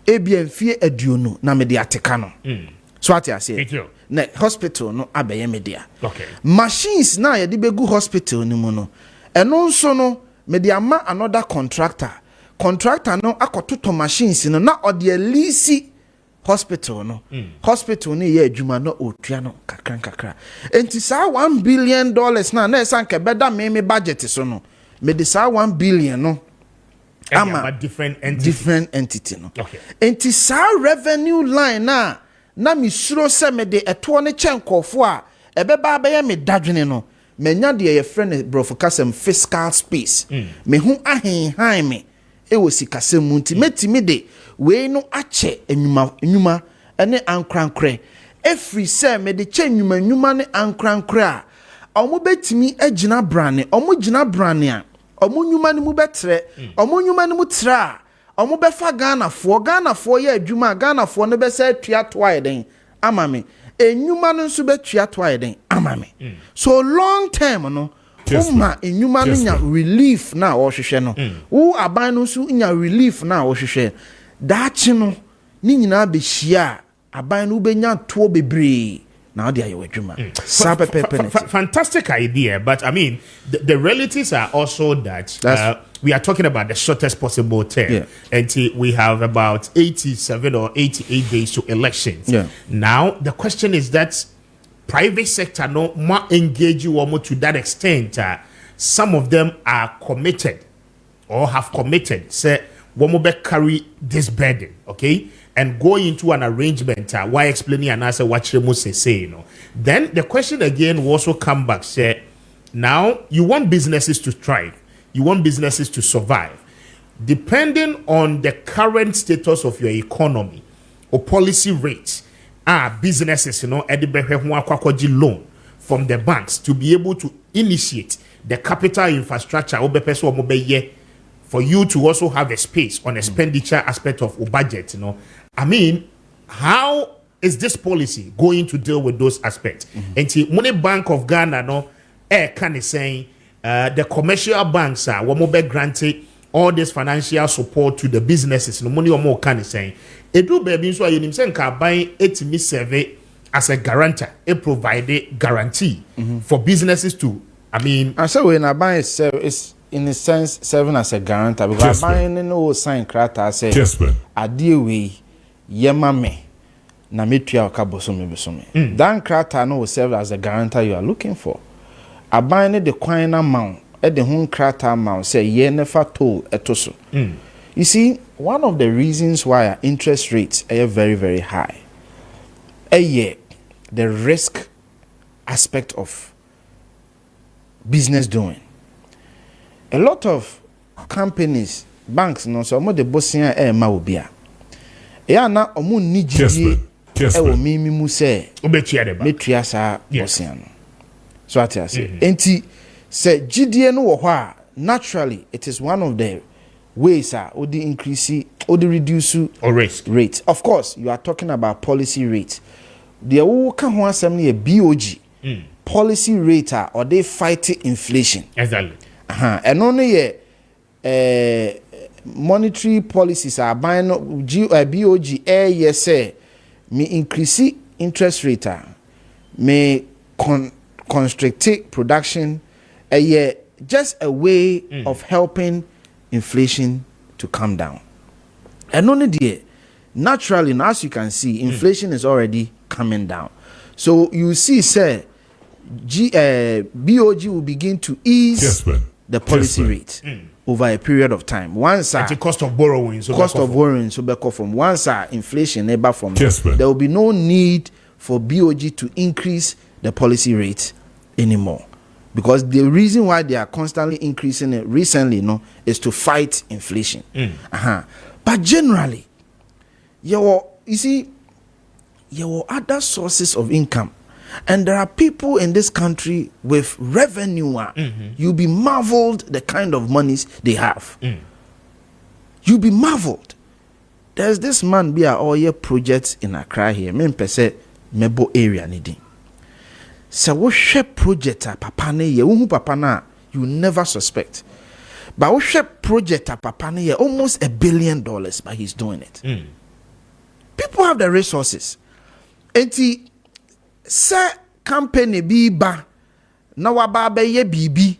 ebia mfie aduonu na me de ateka no. So ati ase na hospital no abeye media. Okay. Machines na ye de begu hospital ni mu no. Eno nso no me de ama another contractor no akototo machines no na ode lease hospital no. Hospital ni ye adwuma no otua no kakra. Enti sa $1 billion na esan ke beda me budget so no. Me de sa $1 billion no ama different entity no. Okay. Enti sa revenue line na mi suro se me de eto ne chenkofo a ebeba abaye me dadwene no menya de ye friend brofo kasem fiscal space me hu ahenhan me e wo sikasem nti metimi de we no ache enwuma ene ankrankre efri se me de che enwuma ne ankrankre a omo betimi agina brane omo gina brane a omo nwuma ne mu betre omo nwuma ne mu tra omo befa Ghana for ye adwuma Ghana for ne be se tua toa den ama me enwuma no nso be tua toa den ama me so long term no Uma enyuma no nya relief na wo hwehwe no. Wo aban no so nya relief na wo hwehwe. Daachi no ni nyina be hia aban no benya to bebre. Now they are your dreamer. Fantastic idea, but I mean, the realities are also that we are talking about the shortest possible term, and we have about 87 or 88 days to elections. Now the question is that private sector no more engage you almost to that extent. Some of them are committed or have committed. Say, one more carry this burden, okay? And go into an arrangement why explaining and answer what you must say, you know. Then the question again will also come back, say, now you want businesses to thrive, you want businesses to survive. Depending on the current status of your economy or policy rates, businesses, you know, loan from the banks to be able to initiate the capital infrastructure for you to also have a space on expenditure aspect of budget, you know. I mean, how is this policy going to deal with those aspects? And the Money Bank of Ghana, no, can is saying the commercial banks are be granted all this financial support to the businesses. No money or more can is saying it do baby so you say can buy 80 survey as a guarantor, a provided guarantee for businesses to. I mean, and so when I buy it's in a sense serving as a guarantor because buying no sign crata say adie we yema me na metua okabosome dan crata no will serve as a guarantor you are looking for abine the coin amount at the home crata amount say ye never told etoso. You see, one of the reasons why our interest rates are very, very high, the risk aspect of business doing. A lot of companies, banks, no, so mo de bosia ma obia. Na omo ni gidie e wo mimi mu se metua sa bosia no. So ati ase. Enti se gidie no wo ho a naturally it is one of the ways or the increase or the reduce or risk rate. Of course, you are talking about policy rate. The who can ho asem na BOG policy rate or they fight inflation. Exactly. And only monetary policies are buying BOG yes me increase interest rate may constrict production just a way of helping inflation to come down. And only there naturally now as you can see inflation is already coming down. So you see say BOG will begin to ease the policy rate over a period of time. Once the cost of borrowing, so back from once inflation neighbor from there will be no need for BOG to increase the policy rate anymore. Because the reason why they are constantly increasing it recently is to fight inflation. But generally, you see, there are other sources of income. And there are people in this country with revenue. You'll be marveled the kind of monies they have. You'll be marveled. There's this man be all year projects in Accra here. Men per se mebo area needing. So what share project papa ne ye uhu papa na you never suspect. But what share project papa ne ye almost $1 billion, but he's doing it. People have the resources. And say company bi ba na waba be ye bibi.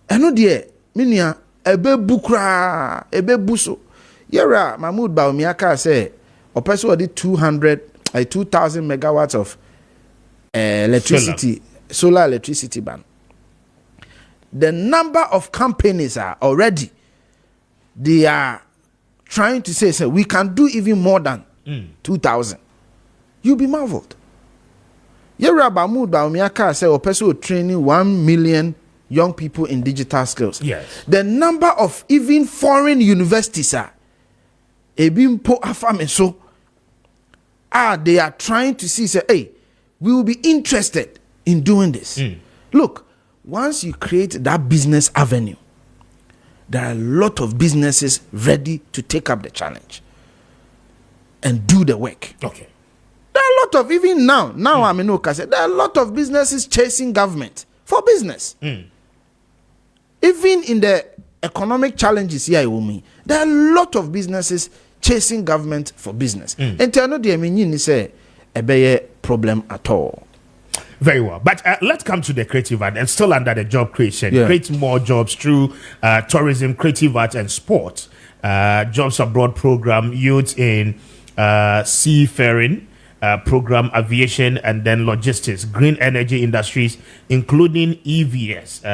Eno de minia ebe bukra ebe buso. Yera Mahmoud Bawumia say opese odi 2,000 megawatts of electricity solar electricity ban. The number of companies are already they are trying to say we can do even more than 2,000. You'll be marveled. Yera Mahmoud Bawumia say opese training 1 million young people in digital skills. The number of even foreign universities are ebimpo afame so they are trying to see say hey, we will be interested in doing this. Look, once you create that business avenue, there are a lot of businesses ready to take up the challenge and do the work. There are a lot of even now I mean there are a lot of businesses chasing government for business. Even in the economic challenges here, there are a lot of businesses chasing government for business. And tell no the meaning say a problem at all. Very well. But let's come to the creative art and still under the job creation. Yeah. Create more jobs through tourism, creative art, and sport. Jobs abroad program, youth in seafaring program, aviation, and then logistics, green energy industries, including EVs,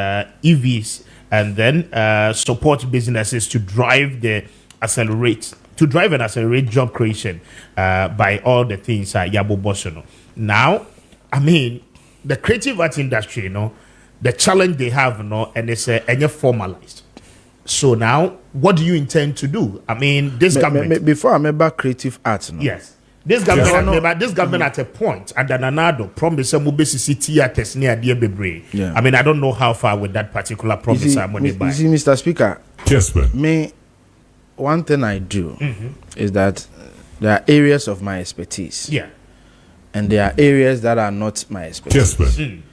and then support businesses to drive and accelerate job creation by all the things Yabo Bosono. Now, I mean, the creative art industry, the challenge they have, and it's formalized. So now, what do you intend to do? I mean, this government. Before I remember creative arts, Yes. This government, at a point, and then another promise theaters near dear Bebre. Yeah. I mean, I don't know how far with that particular promise I'm on you see, Mr. Speaker, Kessben. One thing I do is that there are areas of my expertise. Yeah. And there are areas that are not my expertise. Kessben.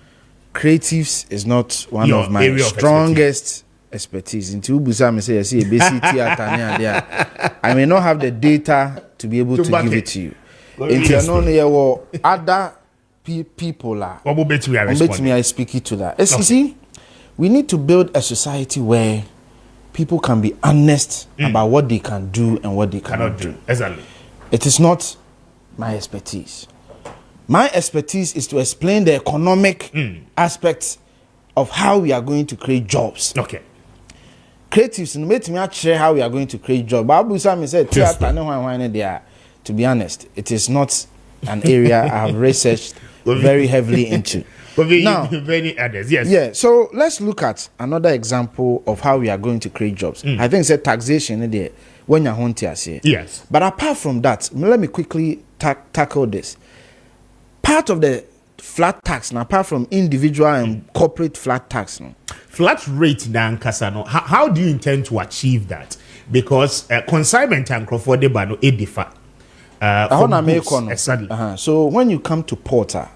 Creatives is not one Your of my area of strongest expertise. Into Ubusa, me say, I see a basic theater there. I may not have the data to be able to give it to you. Into other people are. I speak it to that. You see, we need to build a society where people can be honest about what they can do and what they cannot do. Exactly. It is not my expertise. My expertise is to explain the economic aspects of how we are going to create jobs. Okay. Creatives, no matter me share how we are going to create jobs. Babu Sami said, to be honest, it is not an area I have researched very heavily into. Now, many others, yes. Yeah, so let's look at another example of how we are going to create jobs. I think it's taxation there when you're hunting us here. Yes. But apart from that, let me quickly tackle this. Part of the flat tax, now apart from individual and corporate flat tax, flat rate na nkasa, how do you intend to achieve that? Because consignment and Crawford no differ. So when you come to Porter,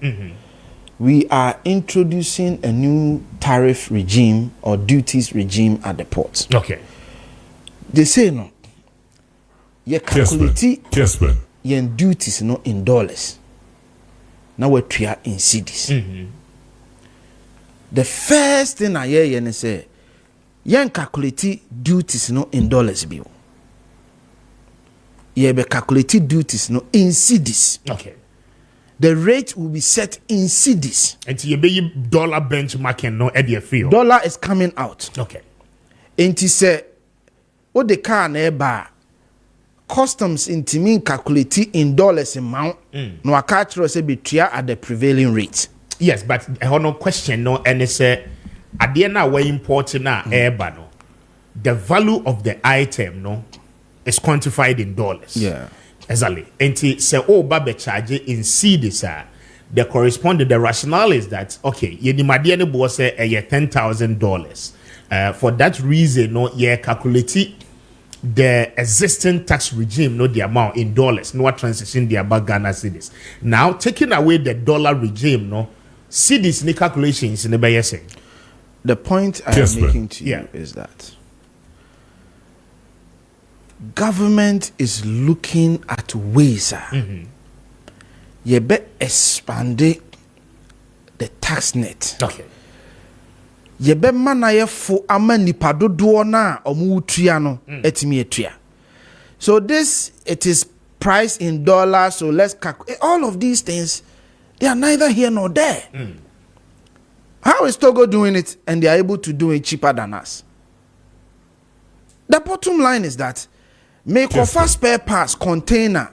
we are introducing a new tariff regime or duties regime at the port. Okay. They say no. You calculate your duties no in dollars. Now we're in cedis. The first thing I hear you say, you calculate duties no in dollars bill. You be calculate duties no in cedis. Okay. The rate will be set in cedis. And you be dollar benchmarking no idea feel. Dollar is coming out. Okay. And he say, what the car neighbor customs into mean calculate in dollars amount. No, I catch us a bit at the prevailing rate. Yes, but I have no question. No, and it's at the end of way important na no. The value of the item no is quantified in dollars. Yeah. Exactly. And he say, babe charge in cedis. The corresponding, the rationale is that okay, you the madiane boss say $10,000. For that reason, no, you calculate the existing tax regime, no, the amount in dollars, no transition the about Ghana cedis. Now, taking away the dollar regime, no, cedis, ni calculations in the bay saying. The point I am making to you is that government is looking at ways. You better expand the tax net. Okay. You better manage for nipa dodoɔ na omu tuya no etimi etuya. So this it is priced in dollars. So let's calculate all of these things. They are neither here nor there. How is Togo doing it and they are able to do it cheaper than us? The bottom line is that make offer spare parts container,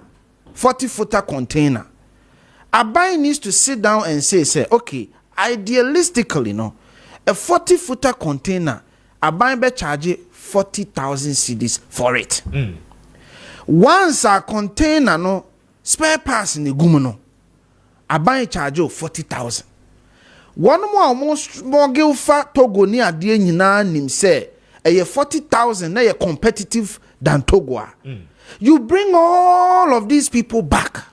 40-footer container. A buyer needs to sit down and say, okay, idealistically, no, a 40-footer container, a buyer be charge 40,000 cedis for it. Once a container, no, spare parts in the gumuno, a buyer charge 40,000. One more almost more gilfa Togo ni adie nyina nim say a 40,000 na competitive than Togo. You bring all of these people back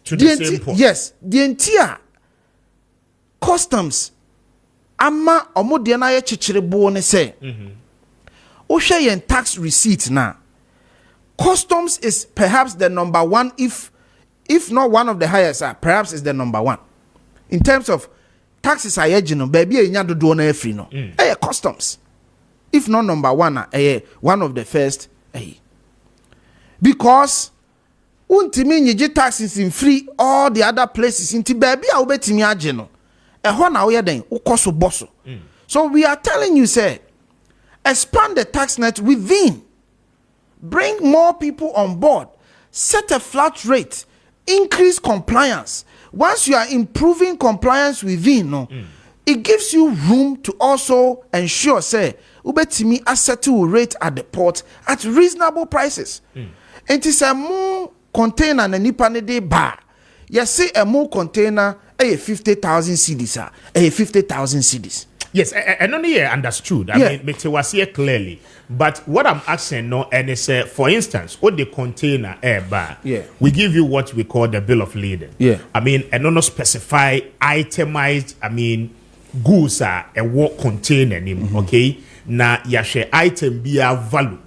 to the same point. Yes, the entire customs ama omo de na ye chichirebo ne say o hwe yen tax receipt na customs is perhaps the number one, if not one of the highest, perhaps is the number one in terms of taxes. Baby enya dodo na free no customs, if not number one, one of the first. Because untimi nyije taxes in free all the other places inti baby a obetimi age no ehọ na wo ye den ukoso boso. So we are telling you, say, expand the tax net within, bring more people on board, set a flat rate, increase compliance. Once you are improving compliance within, it gives you room to also ensure, say, ubetimi settle rate at the port at reasonable prices. It is a more container na nipa ne de ba. You say a more container 50,000 cedis, 50,000 cedis. Yes, and only here understood. I mean, it was here clearly. But what I'm asking now, and it's for instance, what the container bar, we give you what we call the bill of lading. I mean, and not specify itemized. I mean, goods are a work container. Okay, now yashe item be a value.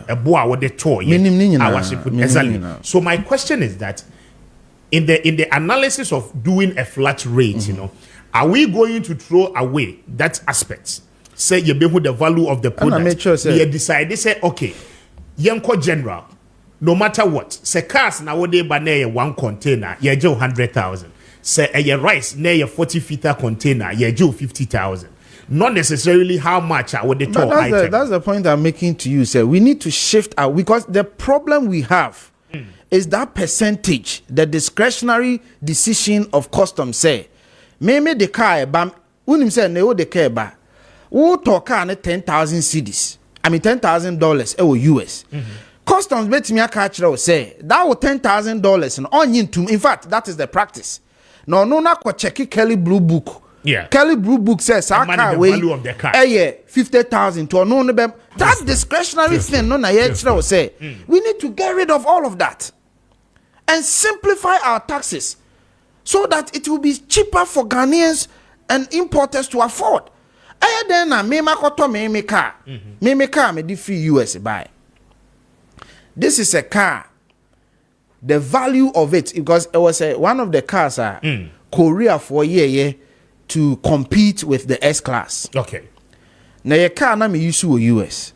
A boy what the toy. Exactly. So my question is that in the analysis of doing a flat rate, you know, are we going to throw away that aspect? Say you be with the value of the product. You decide they say okay, yanko general, no matter what. Say cars nowadays by one container, you do 100,000. Say a rice near 40 feet container, you do 50,000. Not necessarily how much I would the top item. That's the point I'm making to you, sir. We need to shift out because the problem we have is that percentage, the discretionary decision of customs. Say, maybe the car bam unim say ne the car ba. Who talk car 10,000 cedis. I mean $10,000 US. Customs bet me a catch say that was $10,000 and on into. In fact, that is the practice. No na ko check Kelly Blue Book. Kelly Blue Book says our car weight of the car. 50,000 to no that discretionary thing. No, say we need to get rid of all of that and simplify our taxes so that it will be cheaper for Ghanaians and importers to afford. Then me car me di free US buy. This is a car. The value of it, because it was one of the cars Korea for year to compete with the S class. Okay. Now your car na me use US.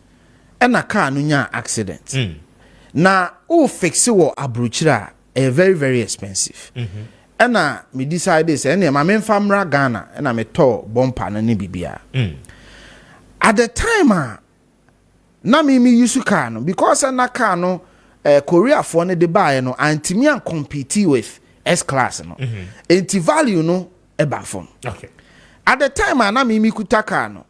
And a car no nya accident. Na o fix wo abrochira very very expensive. And me decide this and my main famra Ghana and I me to bumper na ni bibia. At the time na me use car no because na car no Korea for ne de buy no antimi an compete with S class no. Enti value no eba phone. Okay. At the time na me kuta car no,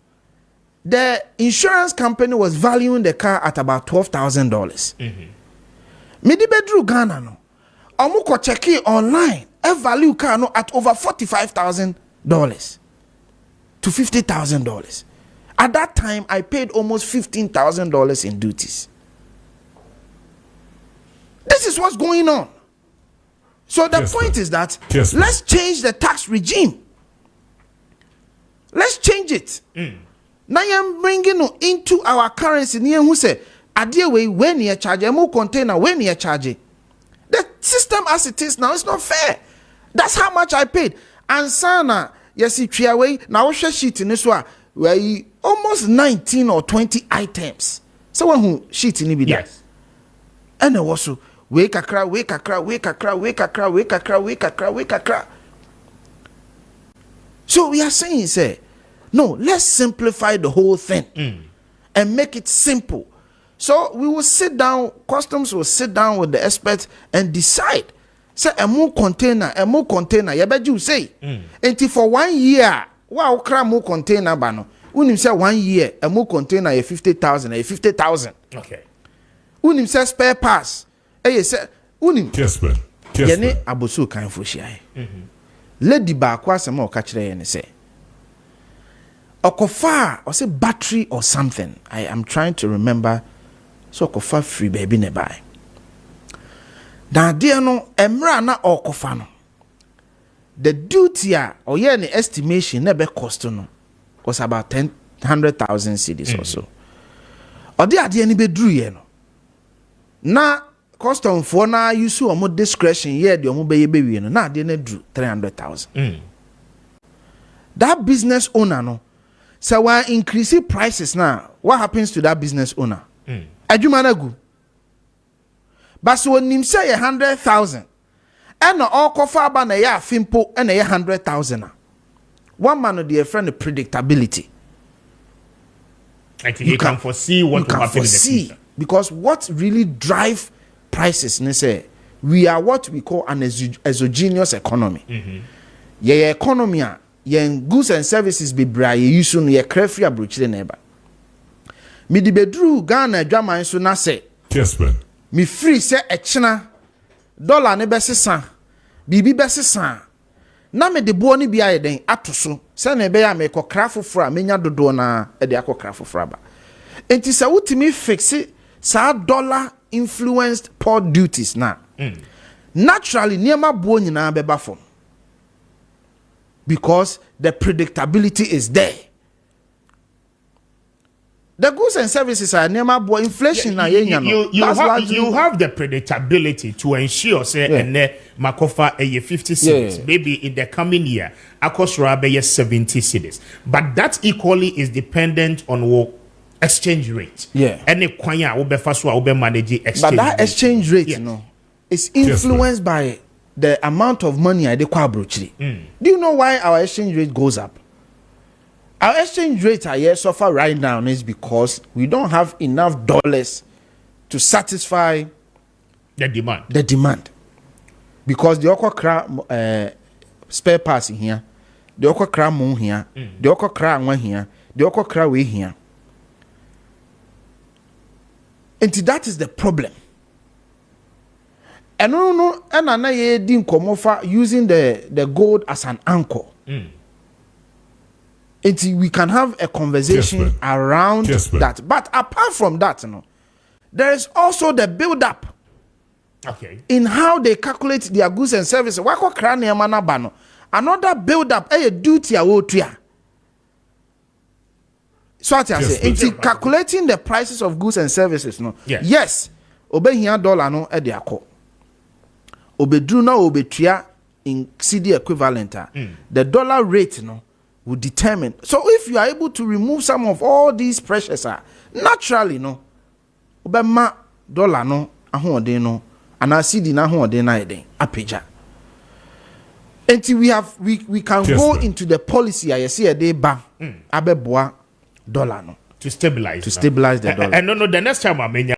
the insurance company was valuing the car at about $12,000. Me di bedru Ghana no. Omu ko check it online. A value car no at over $45,000 to $50,000. At that time I paid almost $15,000 in duties. This is what's going on. So the point is that let's change the tax regime. Let's change it. Now I'm bringing into our currency. Who say, "Adia way when you charge a more container when you charge it." The system as it is now is not fair. That's how much I paid. And sana yes, it away now sheet in this one where almost 19 or 20 items. Someone who sheet in it. Yes. And also wake a cry. So we are saying, say, no, let's simplify the whole thing and make it simple. So we will sit down, customs will sit down with the experts and decide. Say a more container, you bet you say. Until for 1 year, wow, cram more container bano. Unim say 1 year, a more container, a 50,000. Okay. Unim say spare pass. Say unim. Kessben. Yene abosu kan foshia. Lady ba kwa se mo ka kire yene say. Okofa or say battery or something. I am trying to remember. So okofa free baby ne buy. Da dia no emra na okofa no. The duty or ye any estimation never cost no. was about 100,000 cedis or so. Or the idea ni bedru ye no. Na custom for na use omo discretion here the omo be we no. Na de na drew 300,000. That business owner no. So when increasing prices now, what happens to that business owner? Adwuma na gu. But so when him say 100,000, and all kofa ba na ya fimpo and 100,000. One man of the friend of predictability. Like you can foresee what will happen in the future. Because what really drive prices, we are what we call an exogenous economy. Yeah, economy, goods and services be bra you soon ye crafty abrochile neighbor. Me di bedru Ghana German so na say Kessben. Me free say a China dollar ne besesa bibi besesa na me de bo ni bia yeden atoso say na be ya me ko krafo fra menya dodo na e de akọ krafo fra ba enti say wutimi fix sa dollar influenced port duties na naturally niema bo nyina beba from because the predictability is there. The goods and services are never boy inflation now. You have the predictability to ensure say and makofa a 50 cities maybe in the coming year across rabe 70 cities, but that equally is dependent on what exchange rate. Any kwanya obefa so obe manage exchange. But that exchange rate, is influenced by the amount of money I dey kwa brochiri. Do you know why our exchange rate goes up? Our exchange rate here suffer right now is because we don't have enough dollars to satisfy the demand. The demand. Because the okra spare parts in here, the okra moon here, the okra one here, the okra way here. And that is the problem. And no, and I didn't come over using the gold as an anchor. We can have a conversation around that. But apart from that, there is also the build-up in how they calculate their goods and services. Another build-up, a duty so I say, calculating the prices of goods and services. Yes, obey here dollar no e de akọ. Obedru na obetria in CD equivalent. The dollar rate will determine. So if you are able to remove some of all these pressures, naturally, obema dollar ahode no, and our CD na ahode na eden apeja. Until we can go into the policy. I see a day ba abeboa dollar to stabilize the dollar. And no, the next time I mean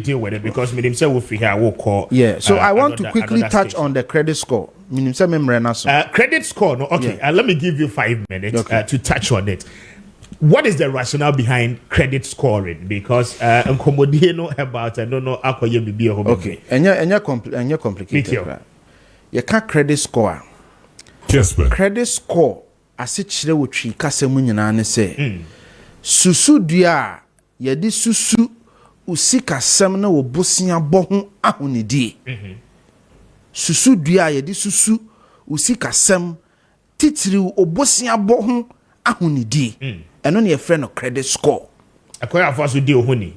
deal with it because me himself will figure will call. So I want to quickly touch on the credit score. Credit score, no, okay. Let me give you 5 minutes to touch on it. What is the rationale behind credit scoring? Because no about I don't know okay. And you're complicated. You can't credit score. Credit score as it chire wotwi kasemu nyina ne say susu dua ye di susu usika sem na wo bosia bo ho ahonidi susu dua ye di susu usika sem titiri obosia bo ho ahonidi eno ne ye frɛ no credit score akwan afaso di ohoni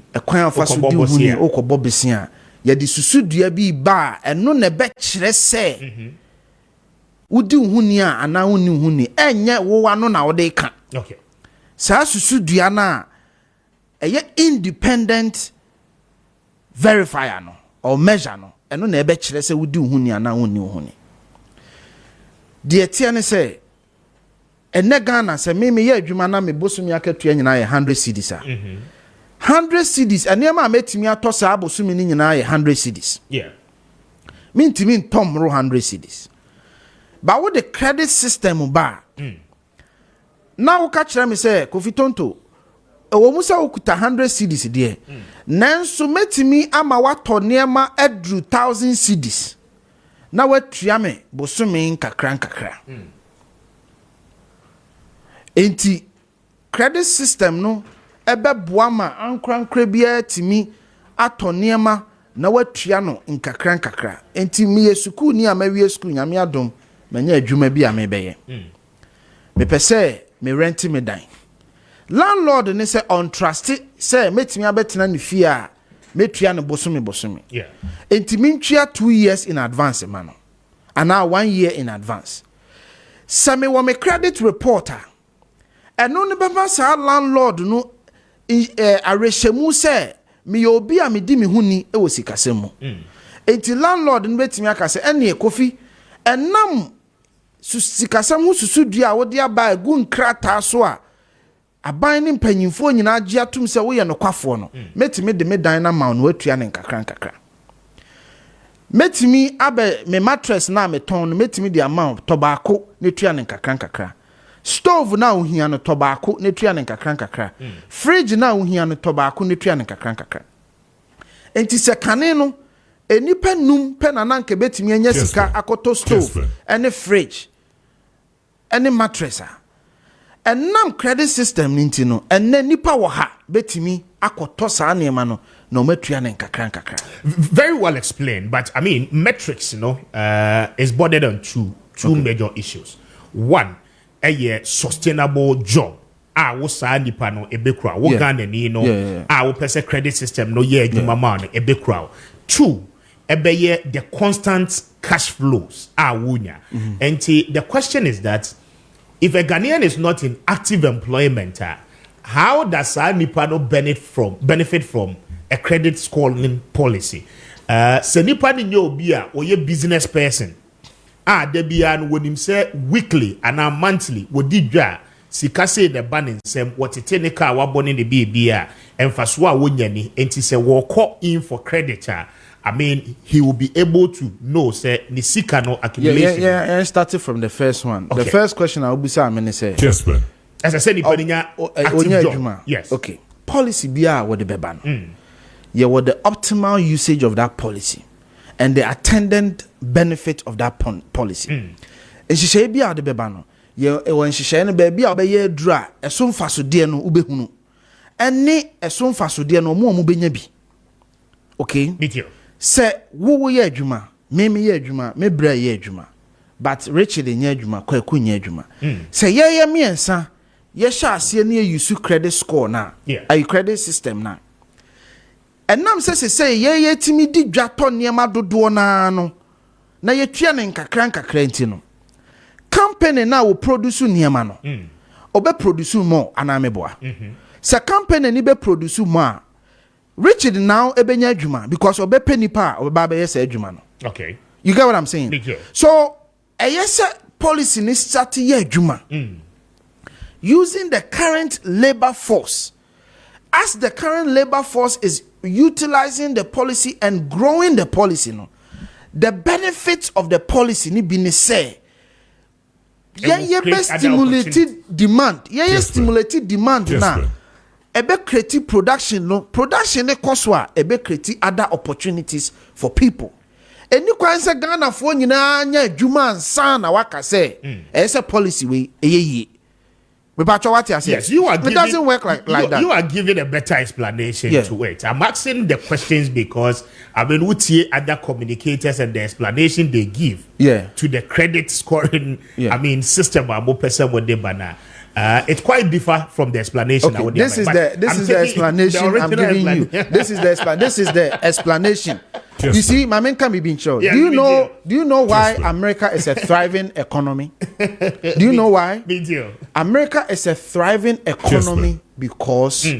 okobo besia ye di susu dua bi ba eno ne be kire se udi uhuni a ana uni uhuni enye wo ano na wo de ka sa susu dua na eye independent verifier no or measure no eno na ebe kire se udi uhuni ana uni uhuni de tie ne se ene Ghana se me ye adwuma na me bosumi akatua nyina ye 100 cedis a 100 cedis ene ma metimi atosa abosumi ni nyina ye 100 cedis mintimi ntomro 100 cedis. But with the credit system ba now catch me say Kofi Tonto wo musa okuta 100 cedis there nanso metimi ama wato niema edru 1000 cedis na watua me bosome nkakra enti credit system no ebe boama ankrankra bia timi ato niema na watua no nkakra enti me yesuku ni amawie school nyame adom manya adwuma bi a mebeye me pese me rent me dan. Landlord ne say on trust say metimi abetena ne fie a metua ne bosome. Yeah. Enti mentua 2 years in advance man. And now 1 year in advance. Say me wa me credit reporter. Eno ne beba sa landlord no arehemu say me obi a me di me huni e wo sikasem mu. Enti landlord no betimi aka say ene ekofi enam sikasem hu susudua a wo de aba egu nkrata so a aban ne mpanyimfo nyina agye atum se wo ye no kwafo no metimi de me dan na ma no atua ne nkakra metimi abe me mattress na me ton no metimi de amount tobacco ne tua ne nkakra stove na ohia no tobacco ne tua ne nkakra fridge na ohia no tobacco ne tua ne nkakra enti se kane no enipa num pe na nanka betimi anya sika akoto stove ene fridge ene mattress and nam credit system ninti no enne nipa wo ha betimi akoto saa nema no no matua ne nkakra. Very well explained, but I mean metrics, is bordered on two major issues. One, a sustainable job. Wo saa nipa no ebekura wo Ghana ni no wo pese credit system no ye adwuma ma no ebekura. Two, ebeye the constant cash flows wonya. And the question is that if a Ghanaian is not in active employment, how does a nipa no benefit from a credit scoring policy? Se nipa ni nye obi a oye business person, debia no wonim say weekly and monthly wodi dwa sika say the ban nsem wotete ne ka wabone ne bia emfaso a wonya ni enti se wo call in for credit. I mean, he will be able to know, say, the sika no accumulation. Yeah, starting from the first one. Okay. The first question I will be saying, Kessben. As I said, active job. Yes. Okay. Policy biya what the beban. Yeah, what the optimal usage of that policy and the attendant benefit of that policy. And she say biya the bebano. Yeah, when she say no baby obey dra, esun faso de no ubehunu. Ene esun faso de no mo benya bi. Okay? Detail. Say wo ye adwuma me ye adwuma me bra ye adwuma but Richard nye adwuma kwaku nye adwuma say ye miensa ye sha ase ne use credit score na credit system na enam say ye timi di dwato niema dodo na no na ye tua ne nkakra nti no company na wo produce niema no obe produce more anameboa say company ni be produce more Richard now ebenya adwuma because obe penipa obe ba yes adwuma no. Okay. You get what I'm saying? So, yes policy ni start ye adwuma. Using the current labor force. As the current labor force is utilizing the policy and growing the policy no. The benefits of the policy ni be say stimulated demand. Stimulated demand now. Ebe create production no ne koswa ebe create other opportunities for people. Eni kwanse Ghana fo nyina anya adwuma ansa na waka say ese policy we eyeye. Me ba what you say? Yes, you are giving, it doesn't work like that. You are giving a better explanation to it. I'm asking the questions because I mean we see other communicators and the explanation they give to the credit scoring system abo person with the banner. It's quite different from the explanation. Okay, this is the explanation I'm giving you. This is the explanation. You see, my man can be being sure. Do you know why America is a thriving economy? Do you know why? America is a thriving economy because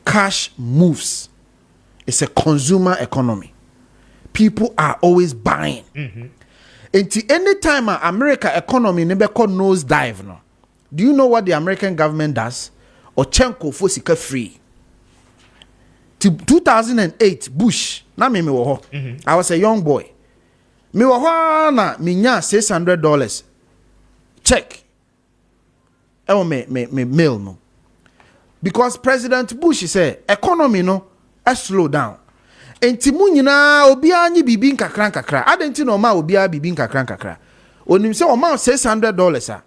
cash moves. It's a consumer economy. People are always buying. Until any time America economy never called nose dive no. Do you know what the American government does? Ochenko for sika free. 2008 Bush. Na me wo ho. I was a young boy. Me wo ho na me nya $600. Check. Me mail no. Because President Bush said economy no slow down. Enti mu nyina obi anyi bibi nkakra. Adenti no ma obi a bibi nkakra. Onim se o ma $600 a.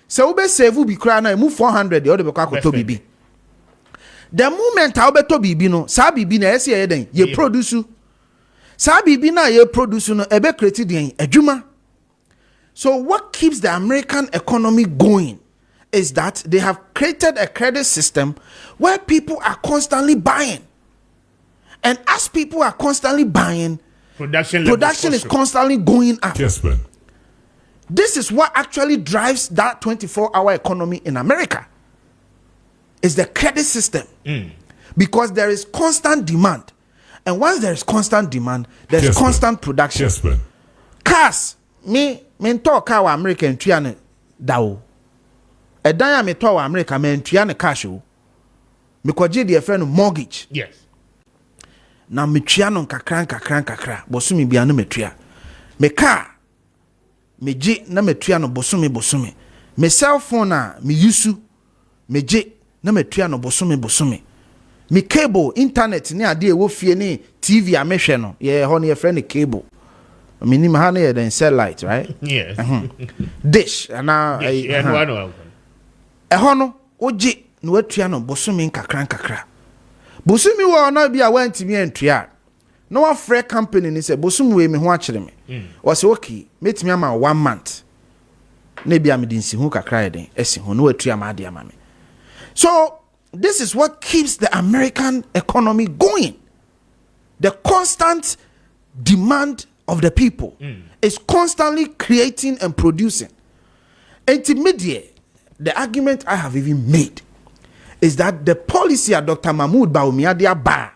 So we save be cry na move 400 the other be kwakoto bibi. The moment I beto bibi no, sa bibi na ese ye den, ye produce. Sa bibi na ye produce no ebe create den adwuma. So what keeps the American economy going is that they have created a credit system where people are constantly buying. And as people are constantly buying, production is constantly going up. Kessben. This is what actually drives that 24-hour economy in America. Is the credit system. Because there is constant demand. And once there is constant demand, there is constant production. Kessben. Cars, me talk car American triane dawo. A dime me talk America me triane cash o. Me kwaje the friend mortgage. Yes. Na me triano kakra. Bosumi bia no me tria. Me car me je na me triano bosumi. Me cell phone na me yusu me je na me triano bosumi. Me cable internet ni ade wo fie ni TV a me hwe no. Ye ho ne friend cable. Minim ha na the satellite, right? Yes. Dish na no oji no watua no bosumi kakra. Bosumi wo na bia wantimi antua. No wa free company ni say bosumi we me ho akere me. O say okay, metimi ama 1 month. Na bia me dinsi hu kakra eden, esi hu no watua ma ade ama me. So this is what keeps the American economy going. The constant demand of the people is constantly creating and producing. Intermediate, the argument I have even made is that the policy of Dr. Mahmoud Bawumia Ba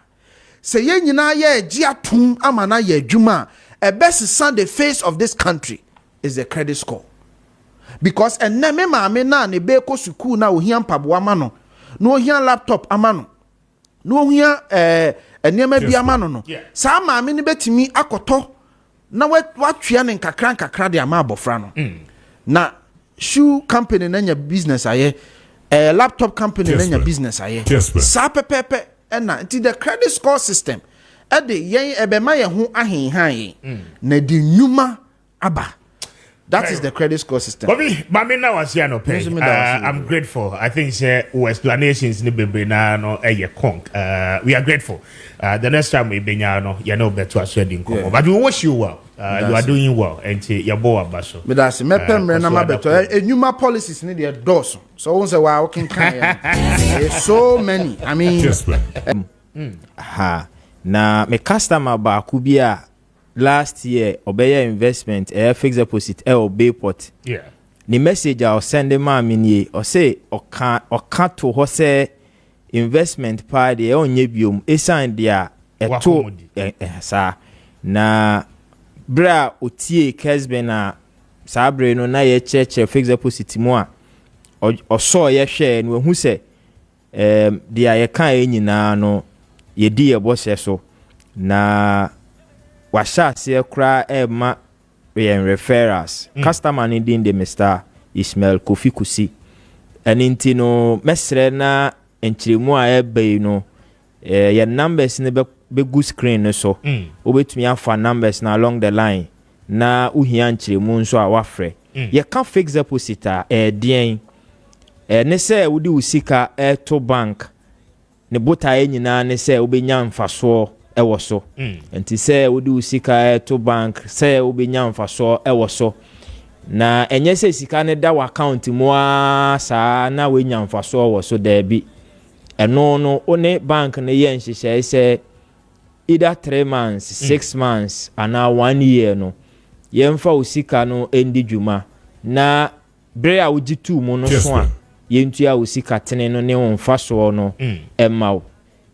say ye nyina ye jiatum amana ye juma a best son the face of this country is the credit score. Because eneme maame na ne be ko suku na ohia mpaboa ma no no ohia laptop amano no ohia enema bi amano no sa maame ne betimi akoto na watwea ne nkakra de ama abofra no na shoe company na business aye laptop company na business aye sa pepepe na nti the credit score system e de yen ebema ye ho ahenhan na de nyuma aba. That is the credit score system. Mami na wasi ano pay. I'm grateful. I think say explanations ni bebe na no conk. We are grateful. The next time we be no you know better to share din ko. But we wish you well. You are doing well and your boy abaso. But that's me pemre na ma better. Enuma policies ni dey doors. So won say wa working kan. So many. I mean na me customer ba kubia last year obey investment fixed deposit Bayport. Yeah. The message I'll send them me or say or can't to hose investment party on yebium esan dia eto sa na bra otie Kessben na sabre no na ye cheche fixed deposit mu a or so ye share no hu se dia ye kan nyina no ye di ye bo so na washa se kra ma referrals customer ni din de Mr. Ismail Kofi Kusi eninti no mesre na enchiremu a ebe no your numbers ne be good screen no so obetumi afa numbers na along the line na uhia enchiremu nso a wafre ye can fix deposit a dien ne se wudi usika to bank ne bota nyina ne se obenya mfaso ewo so enti se wodi usika to bank se obenya mfaso ewo so na enye se sika ne da account mu a sa na wenya mfaso ewo so da bi eno no one bank ne ye nhihye se either 3 months 6 months ana 1 year no ye mfa usika no endi dwuma na bre a uji tu mu no so a ye ntua usika tene no ne mfaso no emawo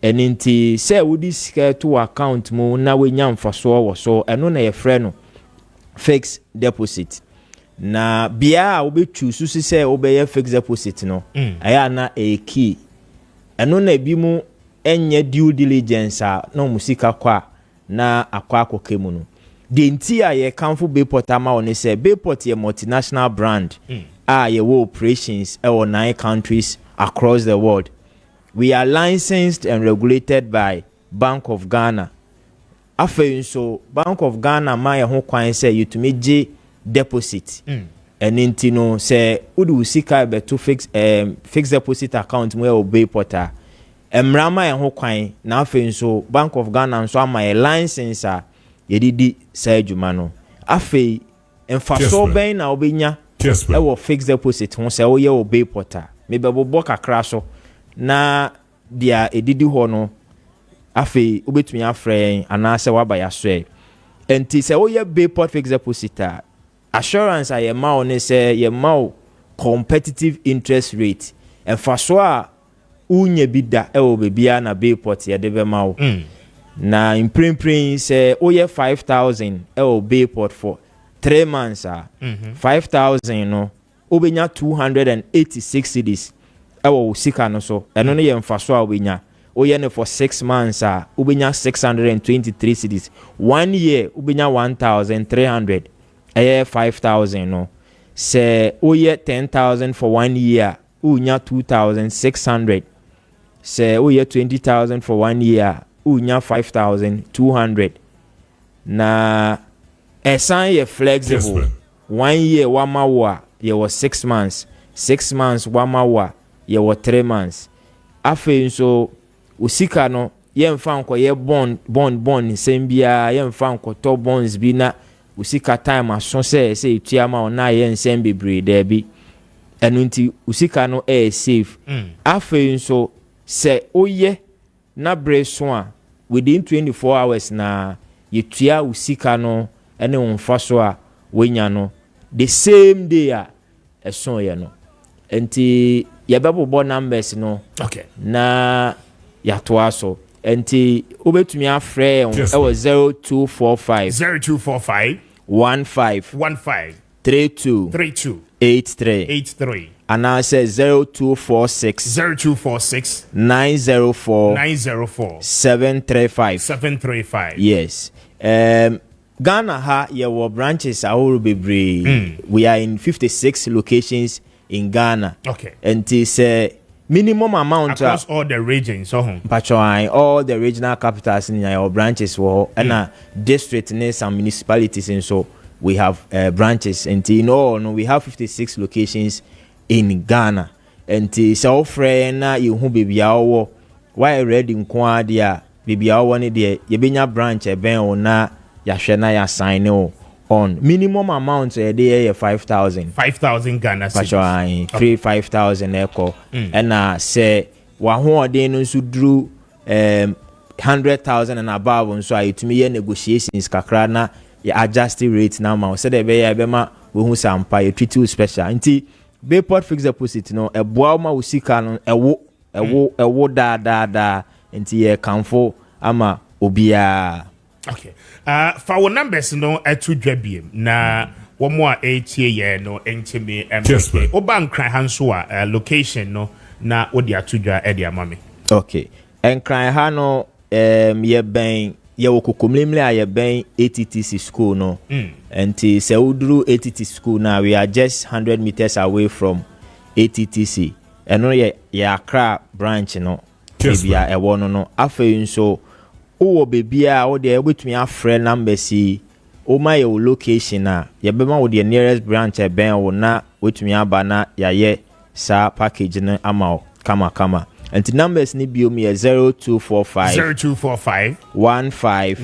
eninti say wodi sika to account mu na wenya mfaso wo so eno na ye frɛ no fixed deposit na bia obetu susu say obeye fixed deposit no aya na a key eno na bi mu enye due diligence a na musika kwa na akwa akokemu no de nti a ye kanfo Bayport ama one say Bayport ye multinational brand ye wo operations e 9 countries across the world. We are licensed and regulated by Bank of Ghana. After so Bank of Ghana my ho kwan say you to me deposit. And intino say udu sika be to fix deposit account mo obey porter. Emrama ho kwan na after so Bank of Ghana so my license yedidi say adwuma no. After emfaso ben na obenya Kessben. ɛwɔ fixed deposit ho sɛ woyɛ wɔ Bayport a mebɛbobɔ kakra so na dia edidi hɔ no afei wobɛtumi afrɛ yɛn anaasɛ waba yɛasoɛ enti sɛ woyɛ Bayport fixed deposit a assurance a yɛma wo ne sɛ yɛma wo competitive interest rate ɛfa so a wonya bi da ɛwɔ bebia na Bayport yɛde bɛma wo na mprempren sɛ woyɛ 5,000 ɛwɔ Bayport for 3 months a 5,000 no wobɛnya 286 cedis ɛwɔ wo sika no so ɛno no yɛ mfa so a wobɛnya woyɛ no for 6 months a wobɛnya 623 cedis 1 year wobɛnya 1,300 ɛyɛ 5,000 no sɛ woyɛ 10,000 for 1 year wonya 2,600 sɛ woyɛ 20,000 for 1 year wonya 5,200 na ɛsan yɛ flexible 1 year wama wo a yɛwɔ 6 months 6 months wama wo a yɛwɔ 3 months afei nso usika no yɛmfa nkɔyɛ bond nsɛm biara yɛmfa nkɔtɔ bonds bi na usika time aso sɛ etua ma ona yɛ nsɛm bebree da bi ɛno nti usika no safe afei nso sɛ oyɛ na bre so a within 24 hours na yɛtua usika no ɛne wonfa so a wenya no the same day a ɛso yɛ no enti yɛbɛbobɔ numbers no na yɛatoa so enti wobɛtumi afrɛ ɛwɔ 0245 15 32 83 anaasɛ 0246 904 735 yes Ghana ha yɛwɔ branches ahorow bebree we are in 56 locations in Ghana and say minimum amount across all the regions all the regional capitals in our branches and district and some municipalities and so we have branches and in all no we have 56 locations in Ghana and so friend you who baby awo why ready nko dia baby awo ne de yebenya branch ben ona yahwe na ya sign on minimum amount there 5,000 Ghana cedis 5,000 echo and say wa ho den no so dru 100,000 and above so itumi ye negotiations kakra na ya adjust rate na ma so de be ya be ma we hu sampa ye treat special nti Bayport fixed deposit no eboa ma usika no ewo da nti ye kanfo ama obia. Okay. For our numbers no to dwabiem na one more 8 year no entime oban kran hanso a location no na odi atudwa e dia mame. Okay. En kran ha no ye ben ye wokokomlemle a ye ben ATTC school no. Enti se uduru ATTC school now we are just 100 meters away from ATTC. Eno ye Accra branch no. Bibia ewo no afei nso o bebia o de wetumi afrɛ number si o ma your location na ye bema wo the nearest branch e ben wo na wetumi aba na ya ye sa package no ama kama and the numbers ni biom ye 0245 15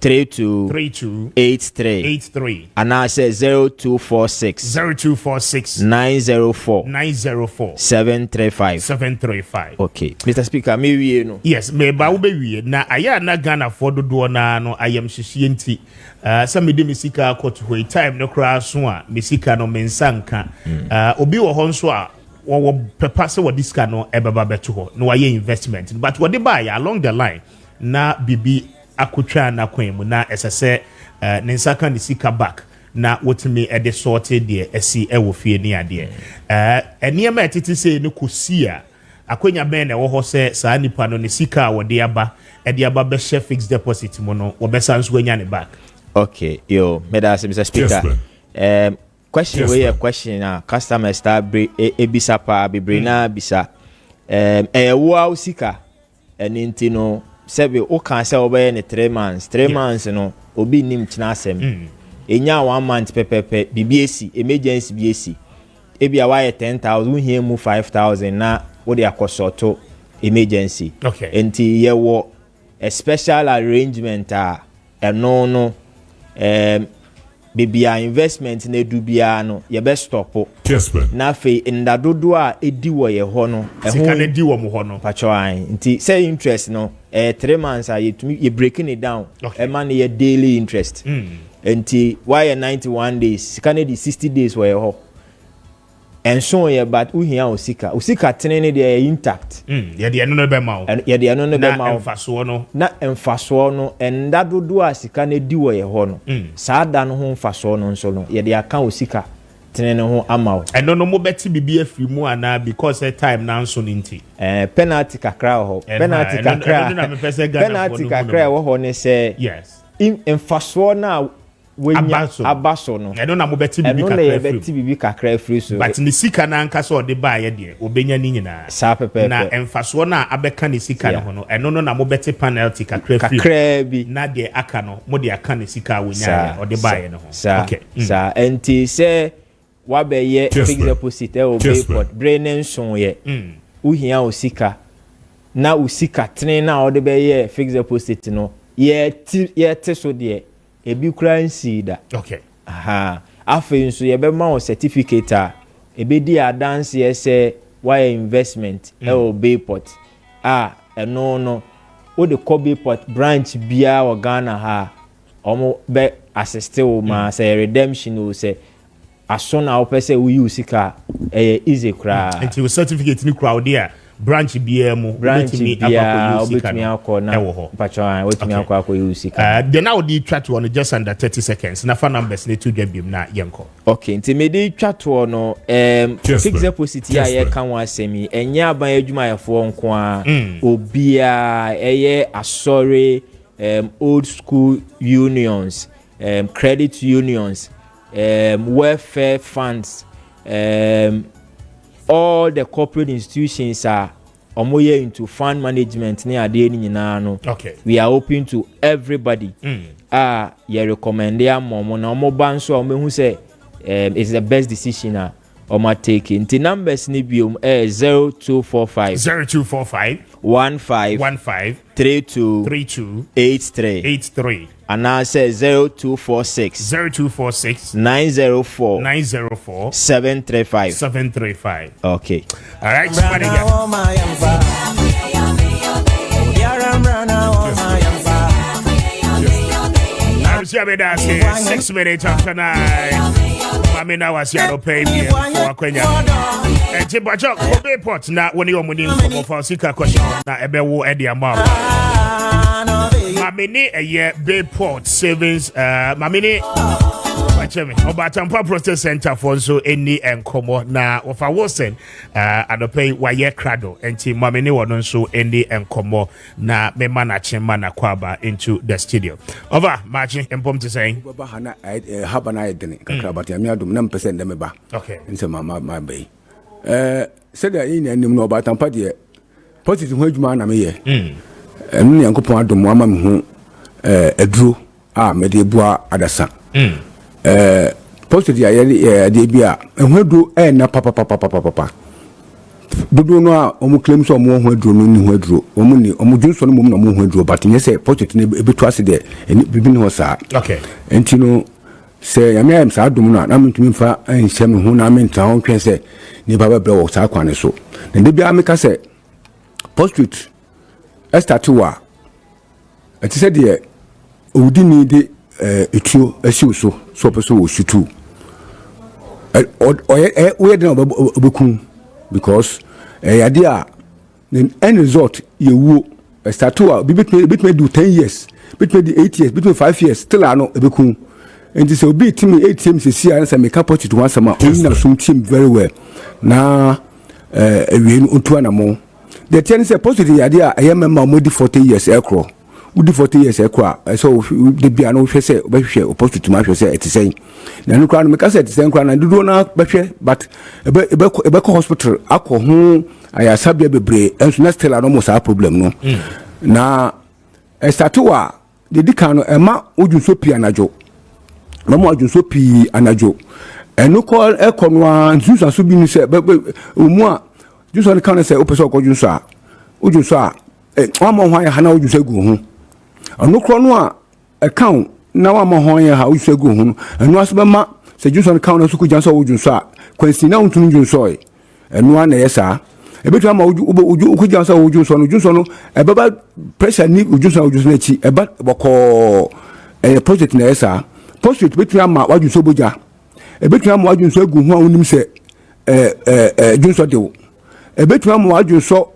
32 83 and I say 0246 904 735 okay Mr. Speaker me wie no yes me ba wo be wie na aya na Ghana for dodo na no ayam hyehyie nti some de mesika akɔto hoi time no kra so a mesika no mensanka obi wo hɔ nso a wo pepa se wo diska no ebeba beto ho no waye investment but what they buy along the line na bibi akotwa na kwan mu na esese ne nsaka ne sika back na wotumi ede sorted de esi ewo fie ni ade eniema etiti se no kosi a akonya ben na wo ho se saa nipa no ne sika wo de aba be share fixed deposit mu no wo besa nso anya ne back. Okay yo meda se Mr. Speaker question we a question customer star ebisa pa bebre na bisa wo usika enti no sebe o kan se obeye ne 3 months no obi nim tina asem enya 1 month pepepe BBC emergency BC ebia wa 10,000 here mu 5,000 na wo de akosoto emergency enti ye wo a special arrangement eno no bebia investment na edu bia no ye be stop Kessben na fe ndadodo a edi wo ye ho no sika na di wo mo ho no pacho an nti say interest no 3 months a you breaking it down e man ye daily interest nti why 91 days sika na di 60 days wo ye ho enso ye but uhia osika tenene de intact ye de eno no be ma o ye de eno no be ma o na emfaso no ndadodo a sika na di wo ye ho no saada no ho mfaso no nso no ye de aka osika tenene ho ama o eno no mo beti bibi afiri mu ana because time na nso ninti penalty kakra ho penalty kakra wo ho ne say yes emfaso na abaso no eno na mo beti bibi kakra afiri so but ni sika na anka so de ba ye de obenya ni nyina sa pepe na emfaso na abeka ni sika no ho no eno no na mo beti penalty kakra bi na de aka no mo de aka ni sika wonya o de ba ye no ho okay sa enti say wabeye fixed deposit o payport brain nson ye uhia osika na usika tren na o de be ye fixed deposit no ye te so de ebi kura nsida okay aha afi nso ye be ma o certificate a ebe di adance ye say why investment o payport eno no o de ko payport branch bia o Ghana ha omo be assist o ma say redemption o say aso na opese we use sika easy kra until certificate ni crowd there branch bia mu obetimi akọ na pacha obetimi akọ use sika then now the chat on just under 30 seconds na fa numbers ne to dwabim na yenko okay nti me dey chat no fixed deposit ya ye kan wa asemi enye aban adwuma yefo nko a obia eye asori old school unions credit unions welfare funds all the corporate institutions are omoye into fund management ni ade ni nyina no okay we are open to everybody you recommend ya momo na omo banso omehu say it's the best decision omo take into numbers ni biom 0245 15 32 83 and I say 0246 904 735 okay all right somebody get 6 minutes after 9 Mami na was ya no pay me for kwenya enti bacho ko be port na woni omuni nkomo for sika question na ebe wo e dia ma mami ni eye be port savings mami ni wacheme obatampa process center for so eni enkomo na ofa wosen adopay waye krado enti mami ni wono so eni enkomo na mema na chema na kwaba into the studio over Maakye empom to saying baba hana haba na edene kakra bat ya mi adum na mpese ndeme ba okay nse ma be said that in anim no obatampa de positive ho adwuma na me ye enu ne yankopon adom ama me hu aduro me de bua adasa positive ya de bia ehu aduro na papa dodo no a omu claim so omu ho aduro no ni ho aduro omu ni omu dwunso no mum na omu ho aduro but nye se positive ne ebetu ase de bibi ne ho sa okay enti no se ya me am sa adom no na mentumi fa anhye me hu na menta ho twen se ni baba bre wo sa kwane so na de bia me ka se positive start wa ati se de odi ni de etuo asi so peso wo shutu we de obekun because yade a the end result yewu start wa bitme do 10 years bitme do 8 years bitme 5 years still ano ebekun and this will be team 8 teams see and say make up it once sama only some team very well na we unto anamo the ten say positive yade a member modi 40 years ekro udi 40 years ekwa so the bia no hwe say obehwe opposite ma hwe say etisɛn na no kra no meka say etisɛn kra na dudu na behwe but ebe ko hospital akɔ ho ayasabia bebre enso na still no mo sa problem no na start wa the dikan no ema odwunso pi anajo mama odwunso pi anajo eno ko ekɔ no nsusa so bi ni say omu a junso ne kan say opeso ko junso a odwunso a mama ho ya hana odwunso gu ho anokro no a account na wa ma hon ya ha wo segu hu eno aso be ma se junso kan no so ku janso wo junso a kwansi na untunu junso e eno na yesa ebetu ama uju ku janso wo junso no ebeba pressure ni junso na chi eba boko project na yesa project betu ama wa junso boja ebetu ama wa junso egu hu a wonim se junso de wo ebetu ama wa junso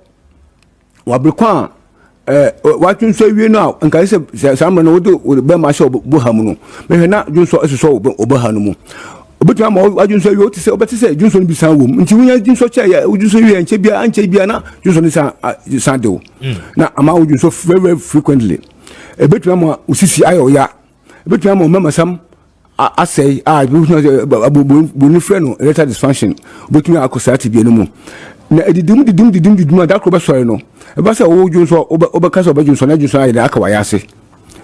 wa brekwa what you say, you know, and I said, someone would do with the Bema show Buhamuno. May not do so as a soul Obahanumu. But I'm all what you say, you ought to say, but to say, Junson be some woman. Until we are doing such a would you say, and Chebia and Chebiana, Junson is Sando. Now, I'm out you so very frequently. A bit more Usisi Ioya. A bit more Mamma some. I say, I will not a friend, letter dysfunction, but me, I could say to be no more. Now, the doom, that could be sorry, no. Ebasa wo junso obekasa obejunso na junso ayi da aka wayase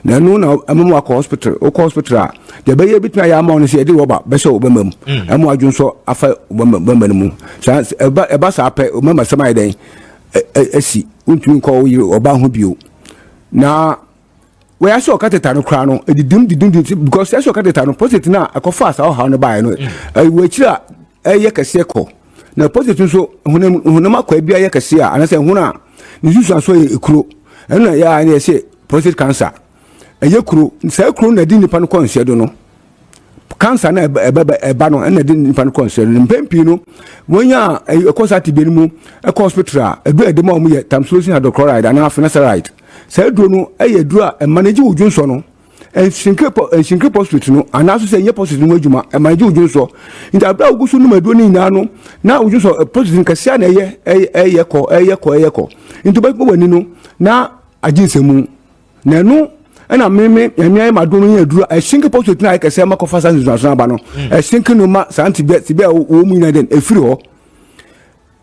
na no na amemo akọ hospital a de be ye bitna ya ma on se de roba be se obemam amo ajunso afa obemam mu sa ebasa ape omama sama den asi untumi ko yi oba ho bio na we aso okateta no kra no edidim because aso okateta no positive na akofa asa ha no bae no we kira eye kase ko na positive so hunam akwa bia ye kase a anase huna ni jusu aso ekuro ena ya na say prostate cancer eye kuro say kuro na di nipa no konse do no cancer na eba no ena di nipa no konse no mpempi no wonya ekosati be mu hospital edu edema o mu ye tamsulosin hydrochloride and finasteride say do no eye dura manage ujunso no shinkre prostate no anaso say nye prostate no adwuma manage ujunso nta bra ugusu no madu ni na no na ujunso prostate kasia na eye ko nti ba wani no na ajinsemu na no na meme yamia ma do no yaduru shinkre prostate na kase ma ko fasa nzuaso aba no shinkre no ma santi be o mu na den efiri ho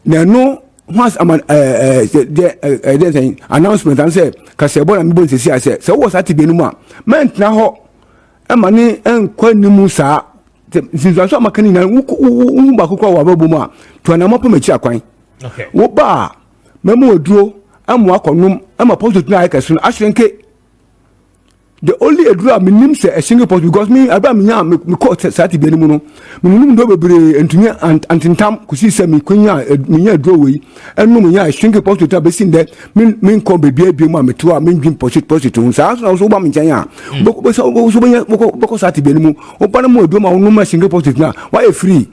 na no once the announcement and say Kessben and Mbo say so was at be no ma meant na ho e ma ni enkwa ni mu sa sinzo makani na wu ba kokwa wa babu ma to na mo pamachi akwan okay wo ba memo oduro amu akonum ama post na Kessben ahwenke the only edura minim say a single post because me aba me call sati be mu no minim do bebre entumi antintam kusi se me kwanya me nya draw we enu me nya single post to be sin there me come be bia mu ameto a me dwin post to sa so ba me nyan a boko so boko sati be mu o pa na mo do ma no ma single post na why free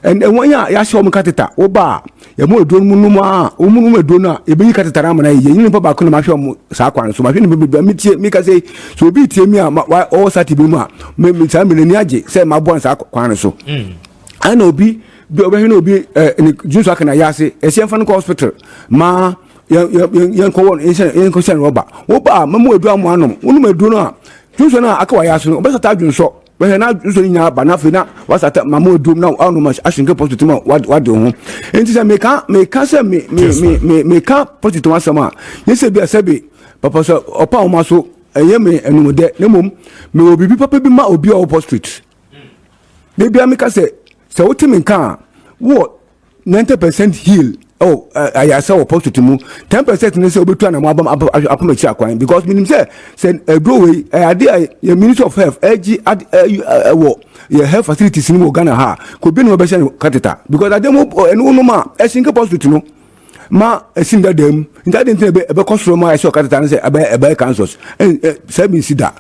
and when ya show me kateta o ba ya mo do mu no ma o mu no do na e be kateta na ma na ye yin pa ba ko na ma hwe mo sa kwan so ma hwe ni me tie me ka say so bi tie mi a o sati bi mu a me sa me ni age say ma bon sa kwan so ana obi bi obi na obi ni junso aka na ya se e se fa no hospital ma yan ko won yan ko sen roba o ba ma mo edu amu anom unu ma edu no a junso na aka wa ya so obi sa ta junso we na junso nya ba na fe na wasata ma mo edu na anu ma ashinke post to ma wa de ho enti se me ka se me ka post to wasama yese bi asabe papa so opa o ma so eye me enu de na mom me obibi papa bi ma obi o post street de bia me ka se wotimi kan wo 90% heal oh ayasa wo post to mu 10% ne se obetu na mo apamachi akwan because minim se bro we ade your ministry of health wo your health facilities ni mo Ghana ha ko bi no be se kateta because ade mo enu no ma esinke post to no ma esin da dem nta de nte be kosoro ma aso kateta ne se ebe cancers se mi sida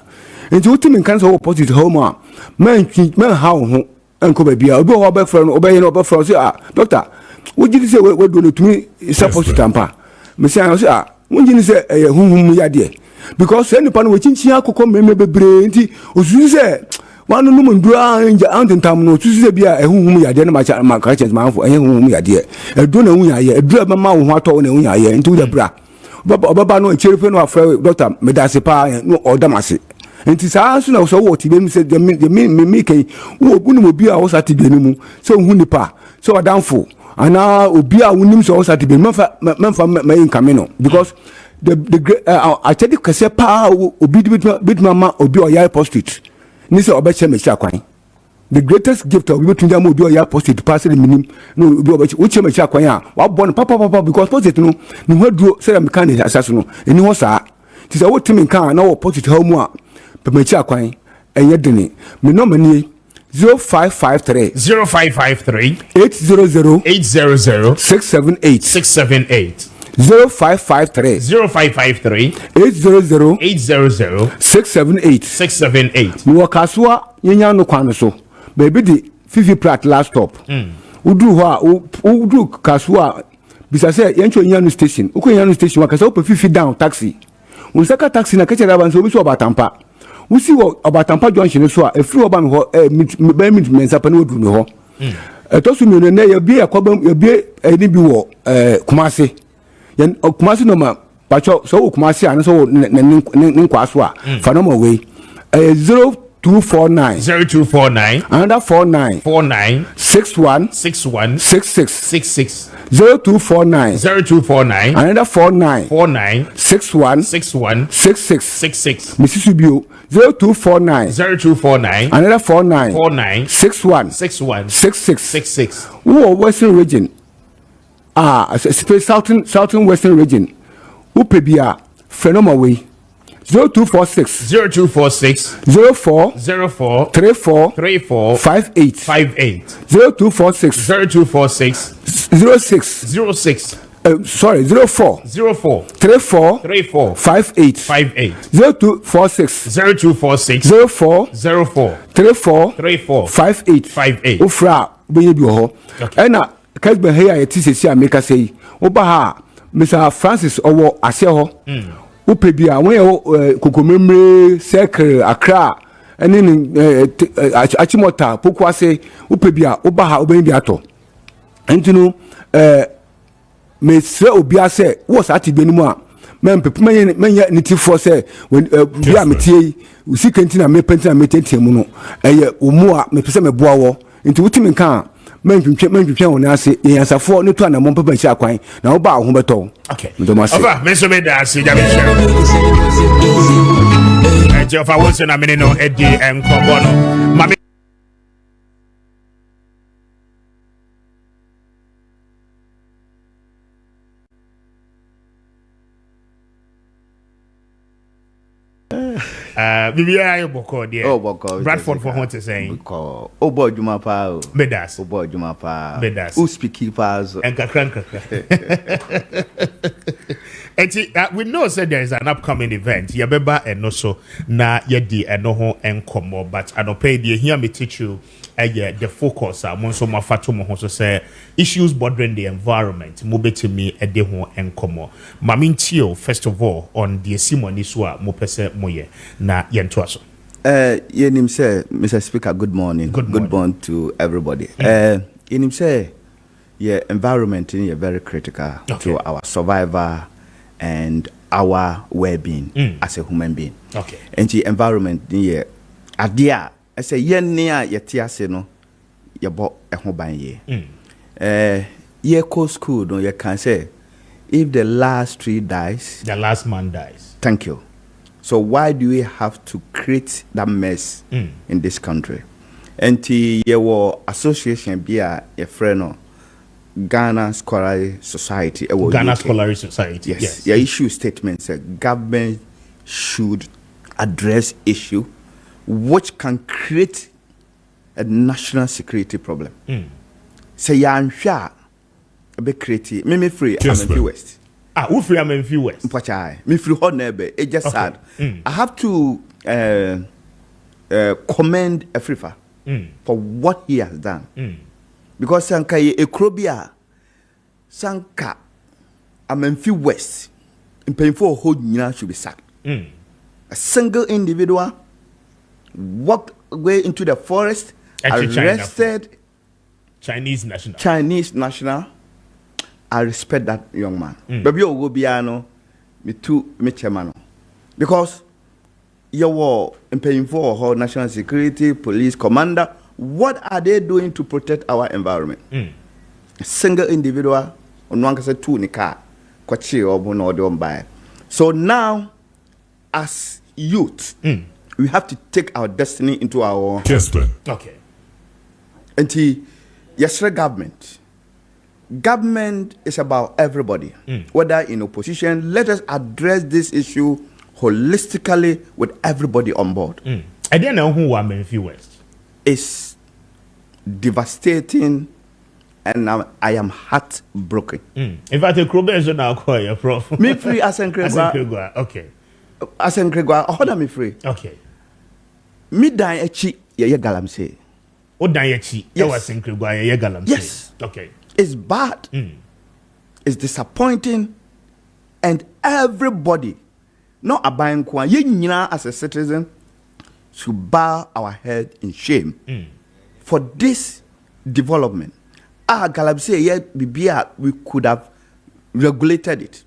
nti wotimi kan se wo post to home a man ha ho enko ba bia obi ho ba frɛ no obi ye no ba frɛ so doctor wo gidi se we do no tumi support tampa me say I say wo gidi se hunhum ya de because se nipa no we chinchi akokɔ meme bebre nti osusu se wanu no mundura anja antentam no osusu se bia hunhum ya de na ma ka chance ma anfo hunhum ya de edo na hu ya ye edo ba ma wo ho atɔ na hu ya ye nti wo da bra baba no cherefo no afrɛ doctor me da se pa no odamase nti saa so na so wo ti be mi se me kai wo bunu obi a wo sa ti be ni mu se hu nipa se wadanfo ana obi a wonim so wo sa ti be memfa income no because the I tell you kase pa obi bitmama obi o yai post-it ni se obeche me akwan the greatest gift of obi tunja mo obi o yai post-it pass the minim no obi obeche wo che me akwan a wa born papa because post-it no ni ho duro se me kan ni asaso no eni ho saa ti se wo timi kan na wo post-it ha mu a pemechi akwan enye dene me no mani 0553 0553 800 800 678 678 0553 0553 800 800 678 678 mi wakaswa yenya no kwan so baby di fifi plat last stop udu ho a udu kaswa bisa say yencho yenya no station uko yenya no station wakasa upe fifi down taxi unsaka taxi na keche rabanso obi so obatampa usi wo obatampa junction so a efiri oba me ho mit mensa pa na odu me ho etosu mi ne ye bia yakoba ye bia eni bi wo Kumasi yen Kumasi no ma pacho so Kumasi an so ne kwaso a fa no ma we 0249 0249 another 49 61 66 0249 another 49 61 66 Mrs. Bio 0249 another 49 61 66 who Western region southern Western region who pebia phenomena way 0246 04 34 58 0246 06 sorry 04 34 58 0246 04 34 58 ofra benye bi ho ena Kessben here ya tisesi ameka sei oba ha Mr. Francis owo ase ho upe bia won ye kokomemre circle Accra eni achimota pokuase upe bia oba ha oben bia to entinu mesre obia se wo sa ti benimu a menya nitifo se bia metie usika ntina me pentina metentia mu no eye omu a me pese me boa wo nti wutimi nka mentwetwe won ase yansafo ne to anamon papa chi akwan na wo ba ho beto okay ndomase ofa me so me da se ja me share Jehovah wonso na me no edi enkobo no mame Bibia ayo boko there. Oh boko. Bradford for what to say. Boko. Oh boy juma pa. Medas. Oh boy juma pa. Medas. Who speak pass. Enka. We know that there is an upcoming event. Yabeba and also na yedi eno ho enkomo, but I don't pay the here me teach you the focus monso mafato mo so say issues bordering the environment mo betimi e de ho enkomo mamintio first of all on the simoni so a mo pese moye na yento aso yenim say Mr. Speaker, good morning to everybody. Yenim say environment is very critical to our survival and our well-being as a human being. Okay. And the environment is adia I say yen near yetiase no yebo eho ban ye. Ye co school no you can say if the last tree dies, the last man dies. Thank you. So why do we have to create that mess in this country? And the association be a friend no Ghana Scholarly Society. Ghana Scholarly Society. Yes. Your issue statement says government should address issue which can create a national security problem. Say ya nhwa be create me free Amenfi West. Who free Amenfi West? Mpachai. Me free hot nebe. It just sad. I have to commend Afrifa for what he has done. Because sanka ye ekrobia sanka Amenfi West in painful hold nyina should be sacked. A single individual walked away into the forest, arrested Chinese national. I respect that young man. Baby go biano me too me chairman. Because you were paying for whole national security, police commander. What are they doing to protect our environment? A single individual on one case two nika kwachi or don't buy. So now as youth we have to take our destiny into our Kessben. Okay. And yesterday government is about everybody, whether in opposition. Let us address this issue holistically with everybody on board. I didn't know who were Memphis West. It's devastating, and I am heartbroken. In fact, the Krobe is now called Prof. Me free Asenkregwa. Okay. Asenkregwa. Hold me free. Okay. Me die echi ye galamsey. O die echi. Yes. Asenkregwa ye galamsey. Yes. Okay. It's bad. It's disappointing, and everybody, not abiding kwa ye nyina as a citizen, should bow our head in shame for this development. Galamsey ye bibia we could have regulated it.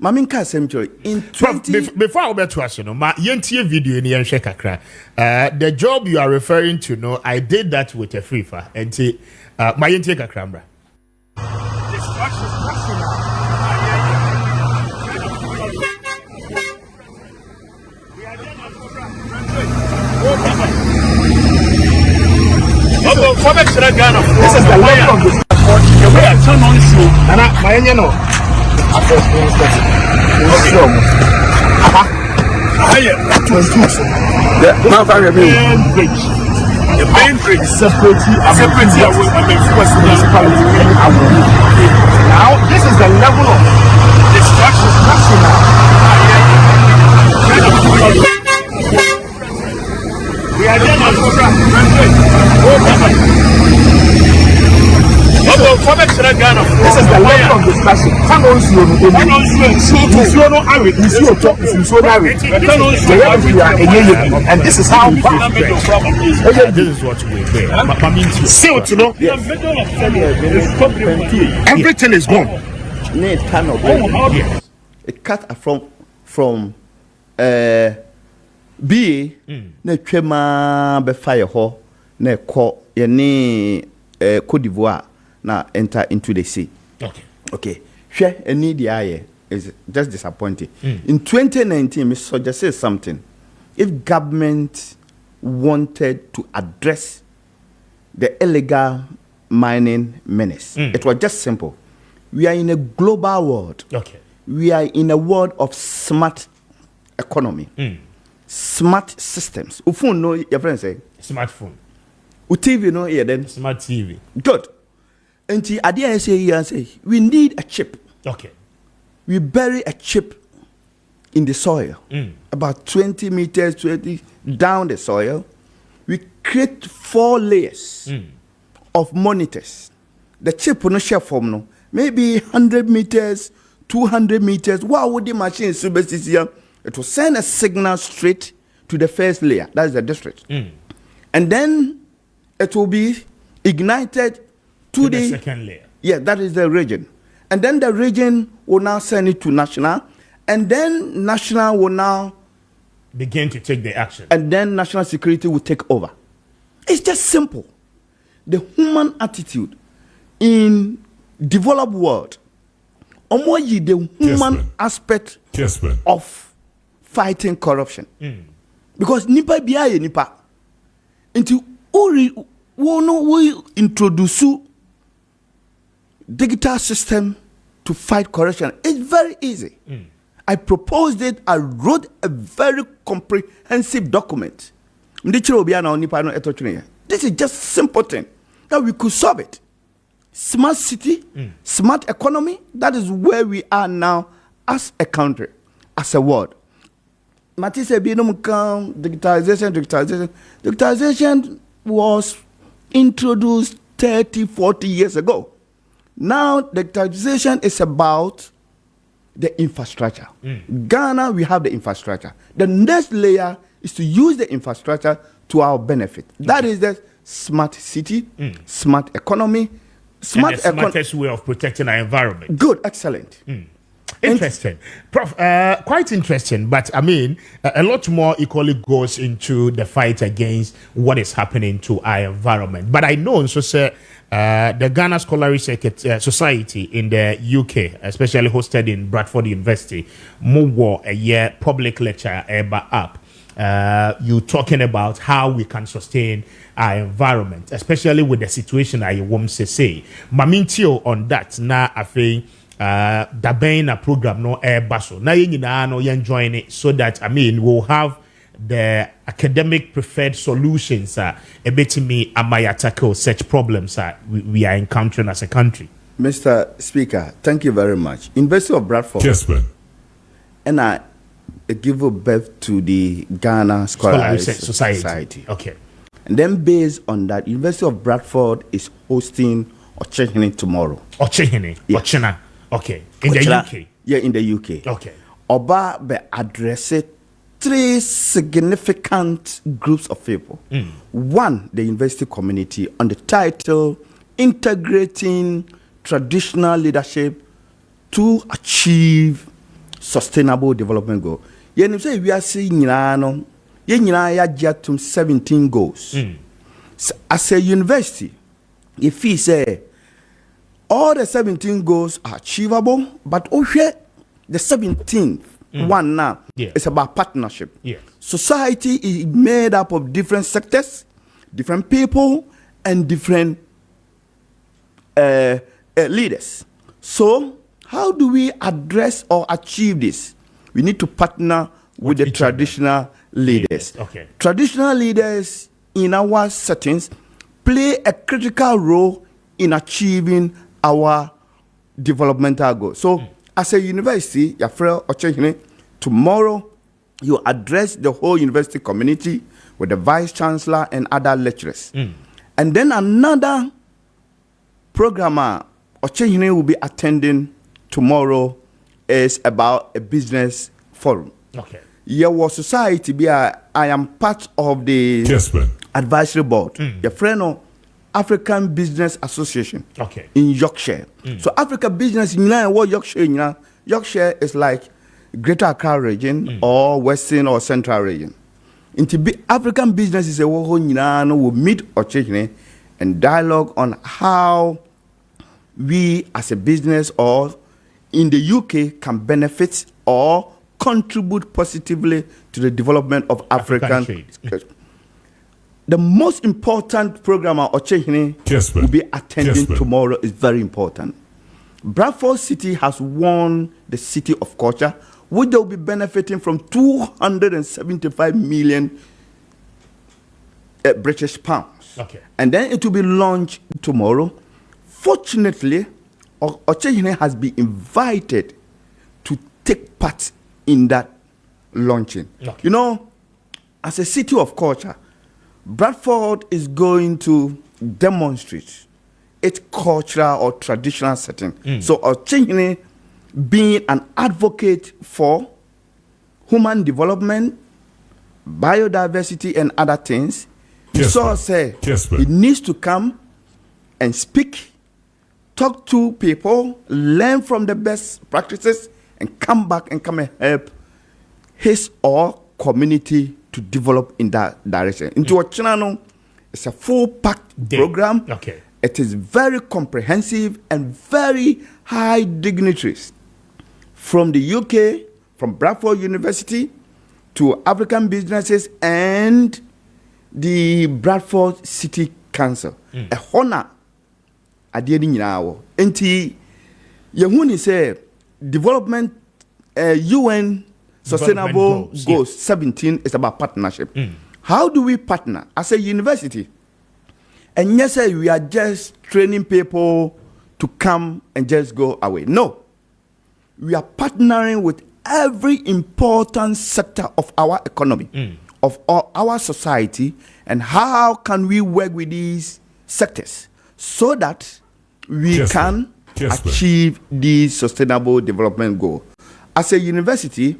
Maminka Cemetery in 20 before I get to us, ma yentie video in yen kakra. The job you are referring to, no, I did that with a free fire. And ma yentie kakra mbra. This is the level of the way I turn on show. And my engine, no. The main bridge separately now this is the level of destruction. We are done on this is the level of discussion. And this is how we This is what we do. everything is gone. It cut from BA na twema be fire ho na ko ye ne Côte d'Ivoire na enter into the sea. Okay. Hwe any the aye is just disappointing. In 2019 me suggest something. If government wanted to address the illegal mining menace, it was just simple. We are in a global world. We are in a world of smart economy. Smart systems. Ufun no your friend say Smartphone. TV no here then. Smart TV. Good. And the idea is say we need a chip. Okay. We bury a chip in the soil, about 20 meters, 20 down the soil. We create 4 layers of monitors. The chip will not share form no. Maybe 100 meters, 200 meters. What would the machine here? It will send a signal straight to the first layer. That is the district. And then it will be ignited to the second layer. Yeah, that is the region. And then the region will now send it to national. And then national will now begin to take the action. And then national security will take over. It's just simple. The human attitude in developed world, the human aspect of fighting corruption. Because nipa biya nipa. Into we introduce digital system to fight corruption. It's very easy. I proposed it. I wrote a very comprehensive document. This is just simple thing that we could solve it. Smart city, smart economy. That is where we are now as a country, as a world. Digitalization was introduced 30, 40 years ago. Now, digitalization is about the infrastructure. Ghana, we have the infrastructure. The next layer is to use the infrastructure to our benefit. That is the smart city, smart economy, smartest way of protecting our environment. Good, excellent. Interesting. Prof, quite interesting, but I mean, a lot more equally goes into the fight against what is happening to our environment. But I know, so say, the Ghana Scholarly Society in the UK, especially hosted in Bradford University, more a year public lecture ever up. You talking about how we can sustain our environment, especially with the situation I won't say. Mamintio on that, na I think Dabena program no air basso. Now you know join it so that we'll have the academic preferred solutions a bit me amaya tackle such problems we are encountering as a country. Mr. Speaker, thank you very much. University of Bradford. Kessben. And I give birth to the Ghana Scholar Research Society. Okay. And then based on that, University of Bradford is hosting Ochehene tomorrow. Ochehene? Yeah. Ochena. Okay. In the UK? Yeah, in the UK. Okay. Oba be addressed 3 significant groups of people. One, the university community on the title, Integrating Traditional Leadership to Achieve Sustainable Development Goal. You say we are seeing ya 17 goals. As a university, if we say all the 17 goals are achievable, but the 17th one now is about partnership. Society is made up of different sectors, different people, and different leaders. So how do we address or achieve this? We need to partner with the traditional leaders. Okay. Traditional leaders in our settings play a critical role in achieving our developmental goals. So, as a university, tomorrow you address the whole university community with the vice chancellor and other lecturers. And then another programmer Ochehene will be attending tomorrow is about a business forum. Okay. Your society I am part of the Kessben. advisory board. Your friend of African Business Association. Okay. In Yorkshire. So Africa Business in Yorkshire is like Greater Accra region or Western or Central region. African business is a will meet Ochehene and dialogue on how we as a business or in the UK can benefit or contribute positively to the development of African trade. The most important program Ochehene will be attending tomorrow is very important. Bradford City has won the City of Culture, which they will be benefiting from 275 million British pounds. Okay. And then it will be launched tomorrow. Fortunately, Ochehene has been invited to take part in that launching. Okay. You know, as a City of Culture, Bradford is going to demonstrate its cultural or traditional setting. So Ochehene being an advocate for human development, biodiversity, and other things, you saw say it needs to come and speak, talk to people, learn from the best practices, and come back and come and help his or community to develop in that direction. Into Ochehene, it's a full-packed program. Okay. It is very comprehensive and very high dignitaries from the UK, from Bradford University, to African businesses and the Bradford City Council. A honor adeni nyina. Enti yehuni say development UN Sustainable Goals 17 is about partnership. How do we partner as a university? And yes, we are just training people to come and just go away. No. We are partnering with every important sector of our economy, of our society, and how can we work with these sectors so that we can achieve the sustainable development goal. As a university,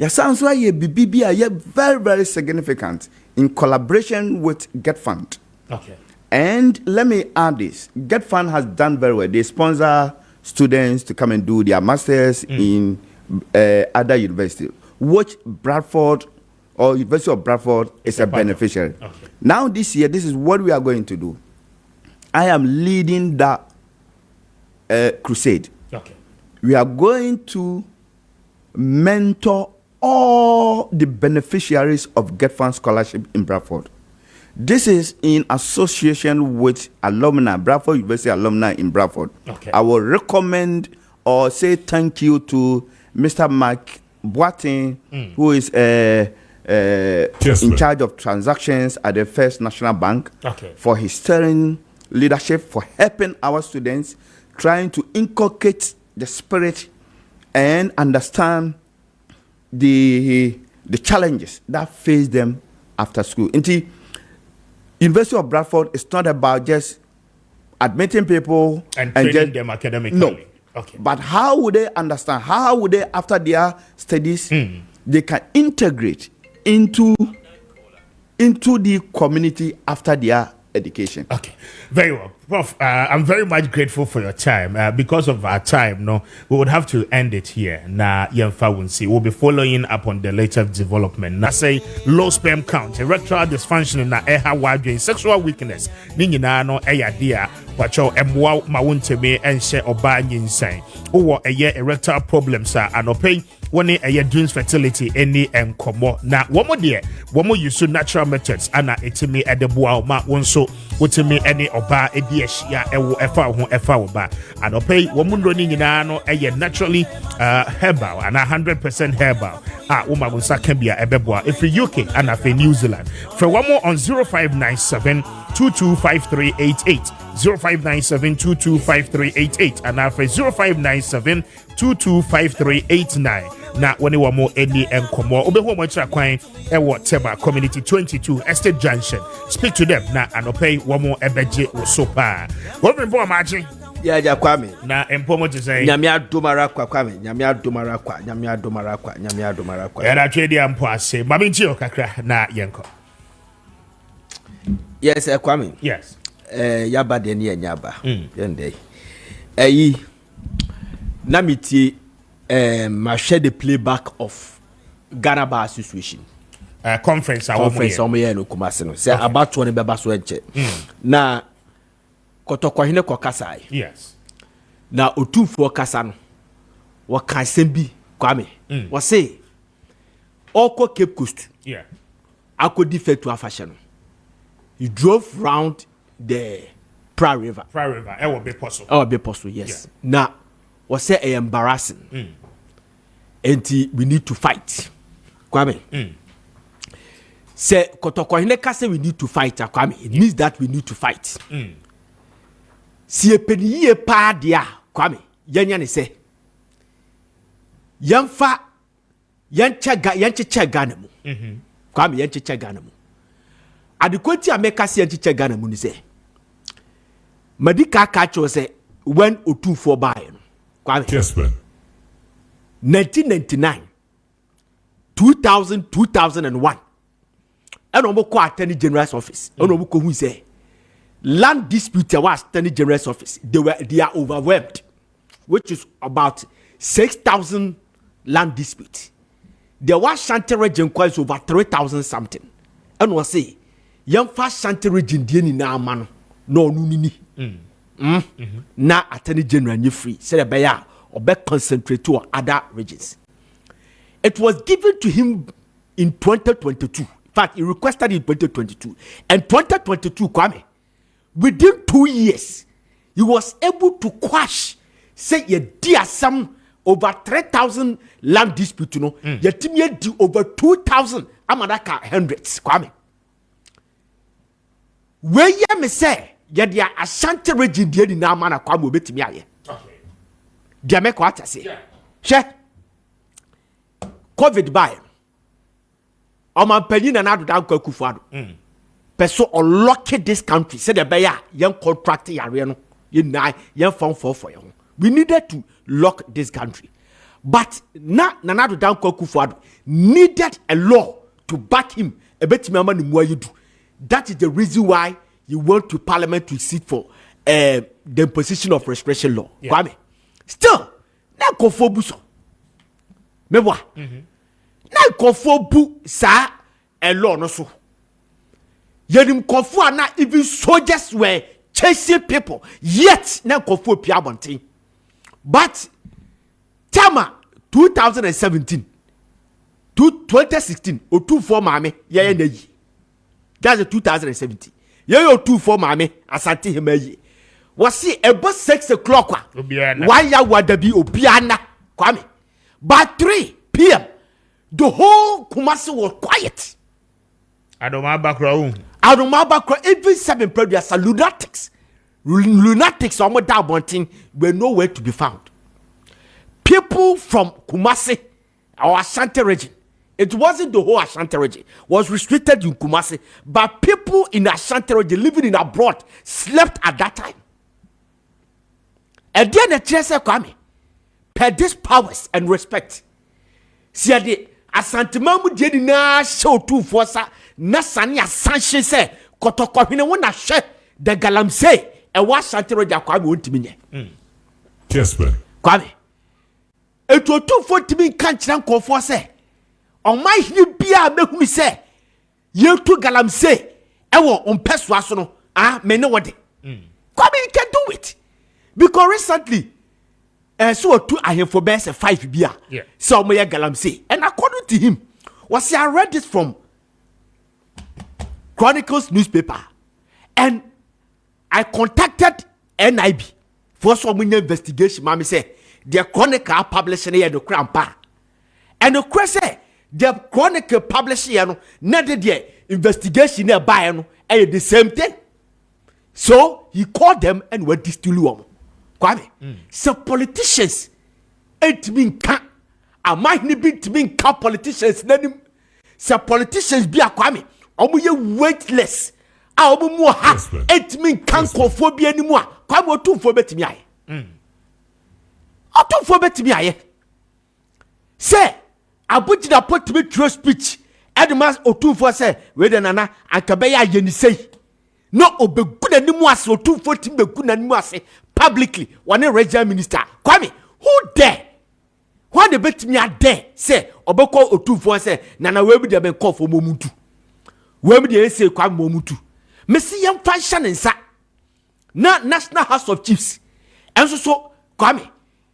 sounds like very, very significant in collaboration with GetFund. Okay. And let me add this. GetFund has done very well. They sponsor students to come and do their masters in other universities, which Bradford or University of Bradford is a beneficiary. Okay. Now this year, this is what we are going to do. I am leading that crusade. Okay. We are going to mentor all the beneficiaries of GetFund scholarship in Bradford. This is in association with alumni, Bradford University alumni in Bradford. Okay. I will recommend or say thank you to Mr. Mark Boatin, who is in charge of transactions at the First National Bank, for his steering leadership, for helping our students, trying to inculcate the spirit and understand the challenges that face them after school. Indeed, University of Bradford is not about just admitting people and training them academically. No. Okay. But how would they understand? How would they, after their studies, they can integrate into the community after their education? Okay, very well. Prof, I'm very much grateful for your time. Because of our time, we would have to end it here. Na Yemfa Wunsi. We'll be following up on the latest development. Na say low sperm count, erectile dysfunction, na eha wadwe, sexual weakness. Ninyi na no eya dia. Wacho emwa mawunteme enhye oba nyinsan. Owo eye erectile problems anope woni eye dreams fertility any enkomo. Na womo de womo use natural methods ana etimi edeboa ma wonso wotimi any oba ya ewo efa oba anope womo ndo ni nyina no eye naturally herbal and 100% herbal woma wonsa kan bia ebeboa if UK and afi New Zealand for one more on 0597 225388 0597 225388 and after 0597 225389 na woni wa mo eni enkomo obehu mo kira kwan ewo Teba Community 22 Estate Junction. Speak to them na anope wo mo ebeje wo so pa wo mbo Maakye ja Kwame na empomo to say nyame adomara kwa Kwame nyame adomara kwa ya da twedi ampo ase mami nti okakra na yenko. Yes, Kwame. Yes. Yaba de ni nyaba. Yende. Eyi na miti ma share the playback of Ghana Bar Association. Conference omo ye no Kumasi no. Say about one beba so enche. Na kotokwa hine kwa kasa. Yes. Na otumfo kasa no. Wa kan sembi Kwame. Wa say oko Cape Coast. Yeah. Akodi fetu afashe no. He drove round the Pra River. Ewo be possible. Yes. Yeah. Now, was say embarrassing. And we need to fight. Kwame. Say kotoko hine kase we need to fight. Kwame. It means that we need to fight. Si e peniye pa dia. Kwame. Yenya ne say. Yanfa yanche Ghana mu. Kwame yanche Ghana mu. Adequate America si anti Ghana mu ni say Madika kacho say when O24 buy Kwame Kessben 1999 2000 2001 and omo ko attorney general's office and omo ko hu say land dispute was attorney general's office they are overwhelmed, which is about 6,000 land dispute. There was Shanti region quite over 3,000 something and was say young fast Shanti region die ni na ama no nuni na attorney general ni free said be ya obe concentrate to other regions. It was given to him in 2022. In fact, he requested in 2022 and 2022 Kwame, within 2 years he was able to quash say ye dear some over 3,000 land dispute ye timi di over 2,000 amadaka hundreds Kwame. Where ye me say, ye dia Ashanti region die ni na mana kwa mo betimi aye. Okay. Dia me kwa atase. She. COVID by. O man panyin na ado dan kwa Kufuado. Peso unlock this country. Say the beya yen contract yare no. Ye na yen fon for you. We needed to lock this country. But na ado dan kwa Kufuado needed a law to back him. E betimi ama ni mo ayedu. That is the reason why you went to parliament to sit for the imposition of restoration law. Yeah. Kwame. Still, na kofo bu so. Meboa. Na kofo bu sa a law no so. Yenim kofo na even soldiers were chasing people. Yet na kofo pia bontin. But Tama 2017 to 2016 o 24 mame ye na yi. That's the 2017. Yo 24 mame asante hemayi. was see about 6 o'clock. Obiana. Why ya would be Obiana? Kwame. By 3 p.m., the whole Kumasi was quiet. I don't mind background. I don't mind background. Even 7 previous lunatics. Lunatics on what that wanting were nowhere to be found. People from Kumasi, our Ashanti region, it wasn't the whole Ashanti region, was restricted in Kumasi, but people in Ashanti region living in abroad slept at that time. And then the chancellor Kwame, per these powers and respect, see the Asante Mamu did na show 2 forsa, na sani Asante say, Kotoko hine wona she the galamse, and what Ashanti region Kwame won't mean. Kessben. Kwame. Et to 240 can't confort say. On my bia make me say, you to galamse, ewo on peswasono, me know what. Kwame, you can do it. Because recently, so two I have for best 5 beer. Yeah. So my galamse. And according to him, was I read this from Chronicles newspaper. And I contacted NIB for some investigation. Mommy say the Chronicle publishing here the crampa. And the question say the Chronicle publishing here not the investigation nearby and the same thing. So he called them and were distilled. Kwame, so politicians ain't mean can. I might need to be politicians. So politicians be a Kwame. Omu ye weightless. Omu mo ha. Ain't mean can phobia anymore. Kwame o 2 for bet me aye. O 2 for bet me aye. Say, abuti da put me through speech. Edmas o 2 for say, we de nana ankabeya yeni say. No obegun animu ase o 2 for tim begun animu ase publicly. One regional minister. Kwame, who dare? Why the bet me a dare say obeko o 2 for say nana we be dem call for momutu. We be dey say Kwame momutu. Me see yam function nsa. Na National House of Chiefs. Enso so Kwame,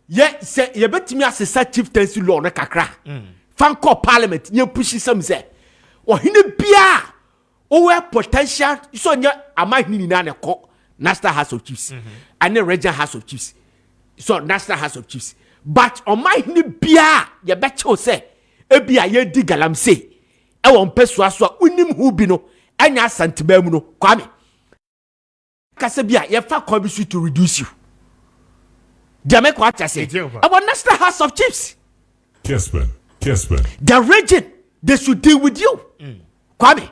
ye say ye bet me asesa chieftaincy law na kakra. Fan call parliament ye push some say. O hine bia o potential so nya amai ni na ne call National House of Chiefs. And the Regional House of Chiefs. So National House of Chiefs. But on my ni bia ye bet you say e bia ye di galamse e won peso aso unim hu bi no anya santeba mu no Kwame kase bia ye fa kobisu to reduce you dia make what I say about National House of Chiefs. Kessben. The region they should deal with you. Kwame,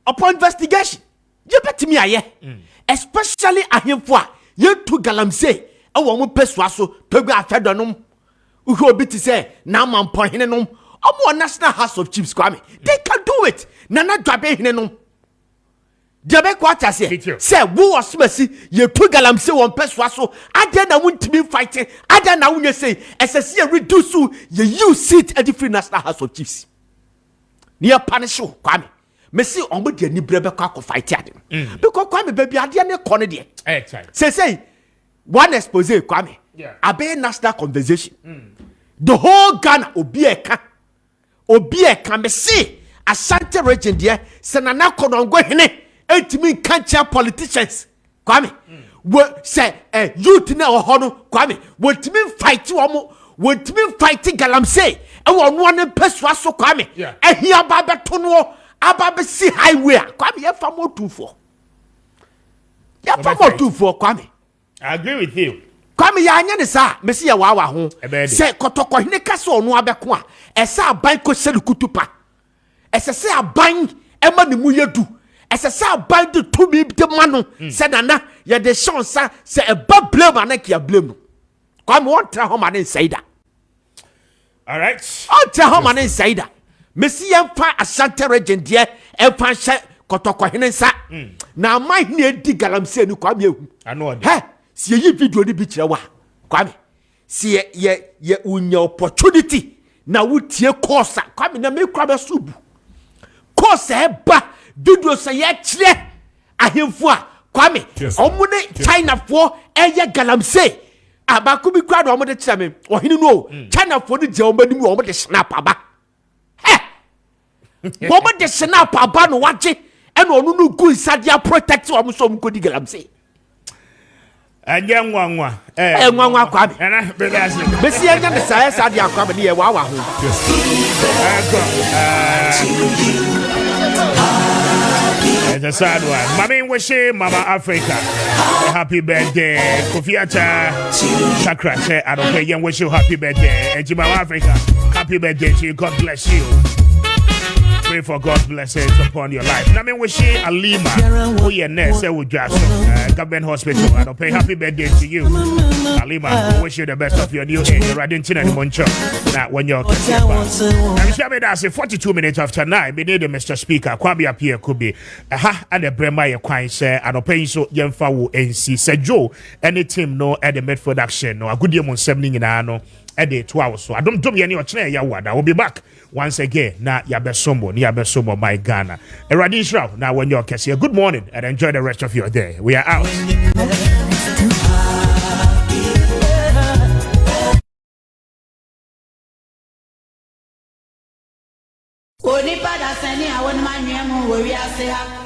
upon investigation you bet me aye especially ahemfo a ye to galamse e won mo peso aso to gba afedonom who obi ti say na mampon hene nom omo National House of Chiefs Kwame they can do it nana dwabe hene nom diabe kwa ta say wo osmasi ye to galamse won peso aso ade na wuntimi fight ade na wunye say esese ye reduce ye use seat at the free National House of Chiefs near punish you Kwame me see omo de ni brebe kwa fight ade because Kwame baby ade na kone de say one expose Kwame abe national conversation the whole Ghana obi eka me see Ashanti region there senana konongo hene etimi kancha politicians Kwame we say youth na ho no Kwame wotimi fight galamse e wonu ne pesua so Kwame ehia ba beto no aba be see highway Kwame ye fa mo 24 Kwame. I agree with you. Kwame ya anya ne sa me see ya wa ho say kotoko hene kase onu abeko a esa aban ko selu kutupa esese aban ema ne mu yedu esese aban de to bi de mano say nana ye de chance say e ba blame anake ya blame Kwame won tra ho man inside da All right. on tra ho man inside da me see ya fa Ashanti region de e fa hye kotoko hene sa na man ne edi galamse ni Kwame ehu Ano he si ye video ni bi kire wa Kwame si ye unya opportunity na wutie course Kwame na me kwa be subu course e ba video se ye kire ahemfo a Kwame omu ne China fo eye galamse abaku bi kwa do omu de kire me ohini no China fo ni je omu ni mu omu de snap aba he omu de snap aba no waje eno onu no gu sadia protect omu so omu ko di galamse Anya nwanwa. Nwanwa Kwame. Ana bedasi. Besi enya ne sa dia Kwame ne ye wa ho. It's a sad one. Mami wish Mama Africa a happy birthday. Kofiata Sakra say I don't pay you wish you happy birthday. Mama Africa, happy birthday to you. God bless you. Pray for God's blessings upon your life. Nami wish Alima who your nurse with government hospital. I don't pay happy birthday to you. Alima, we wish you the best of your new age. You're riding in Moncho. Now when you're I'm sure that's 42 minutes after 9. We need Mr. Speaker. Kwame Appiah Kubi. And the Brema Quine say I don't pay so young fowl NC. Say Joe, any team no at the Medford action. No, a good year on 7 in ano. At the 2 hours. So I don't do any or chair. I will be back once again. Now Yabesomo, my Ghana. A radish route. Now when you're Kessia, good morning and enjoy the rest of your day. We are out. Oni pada seni awon manwemu we wi ase ha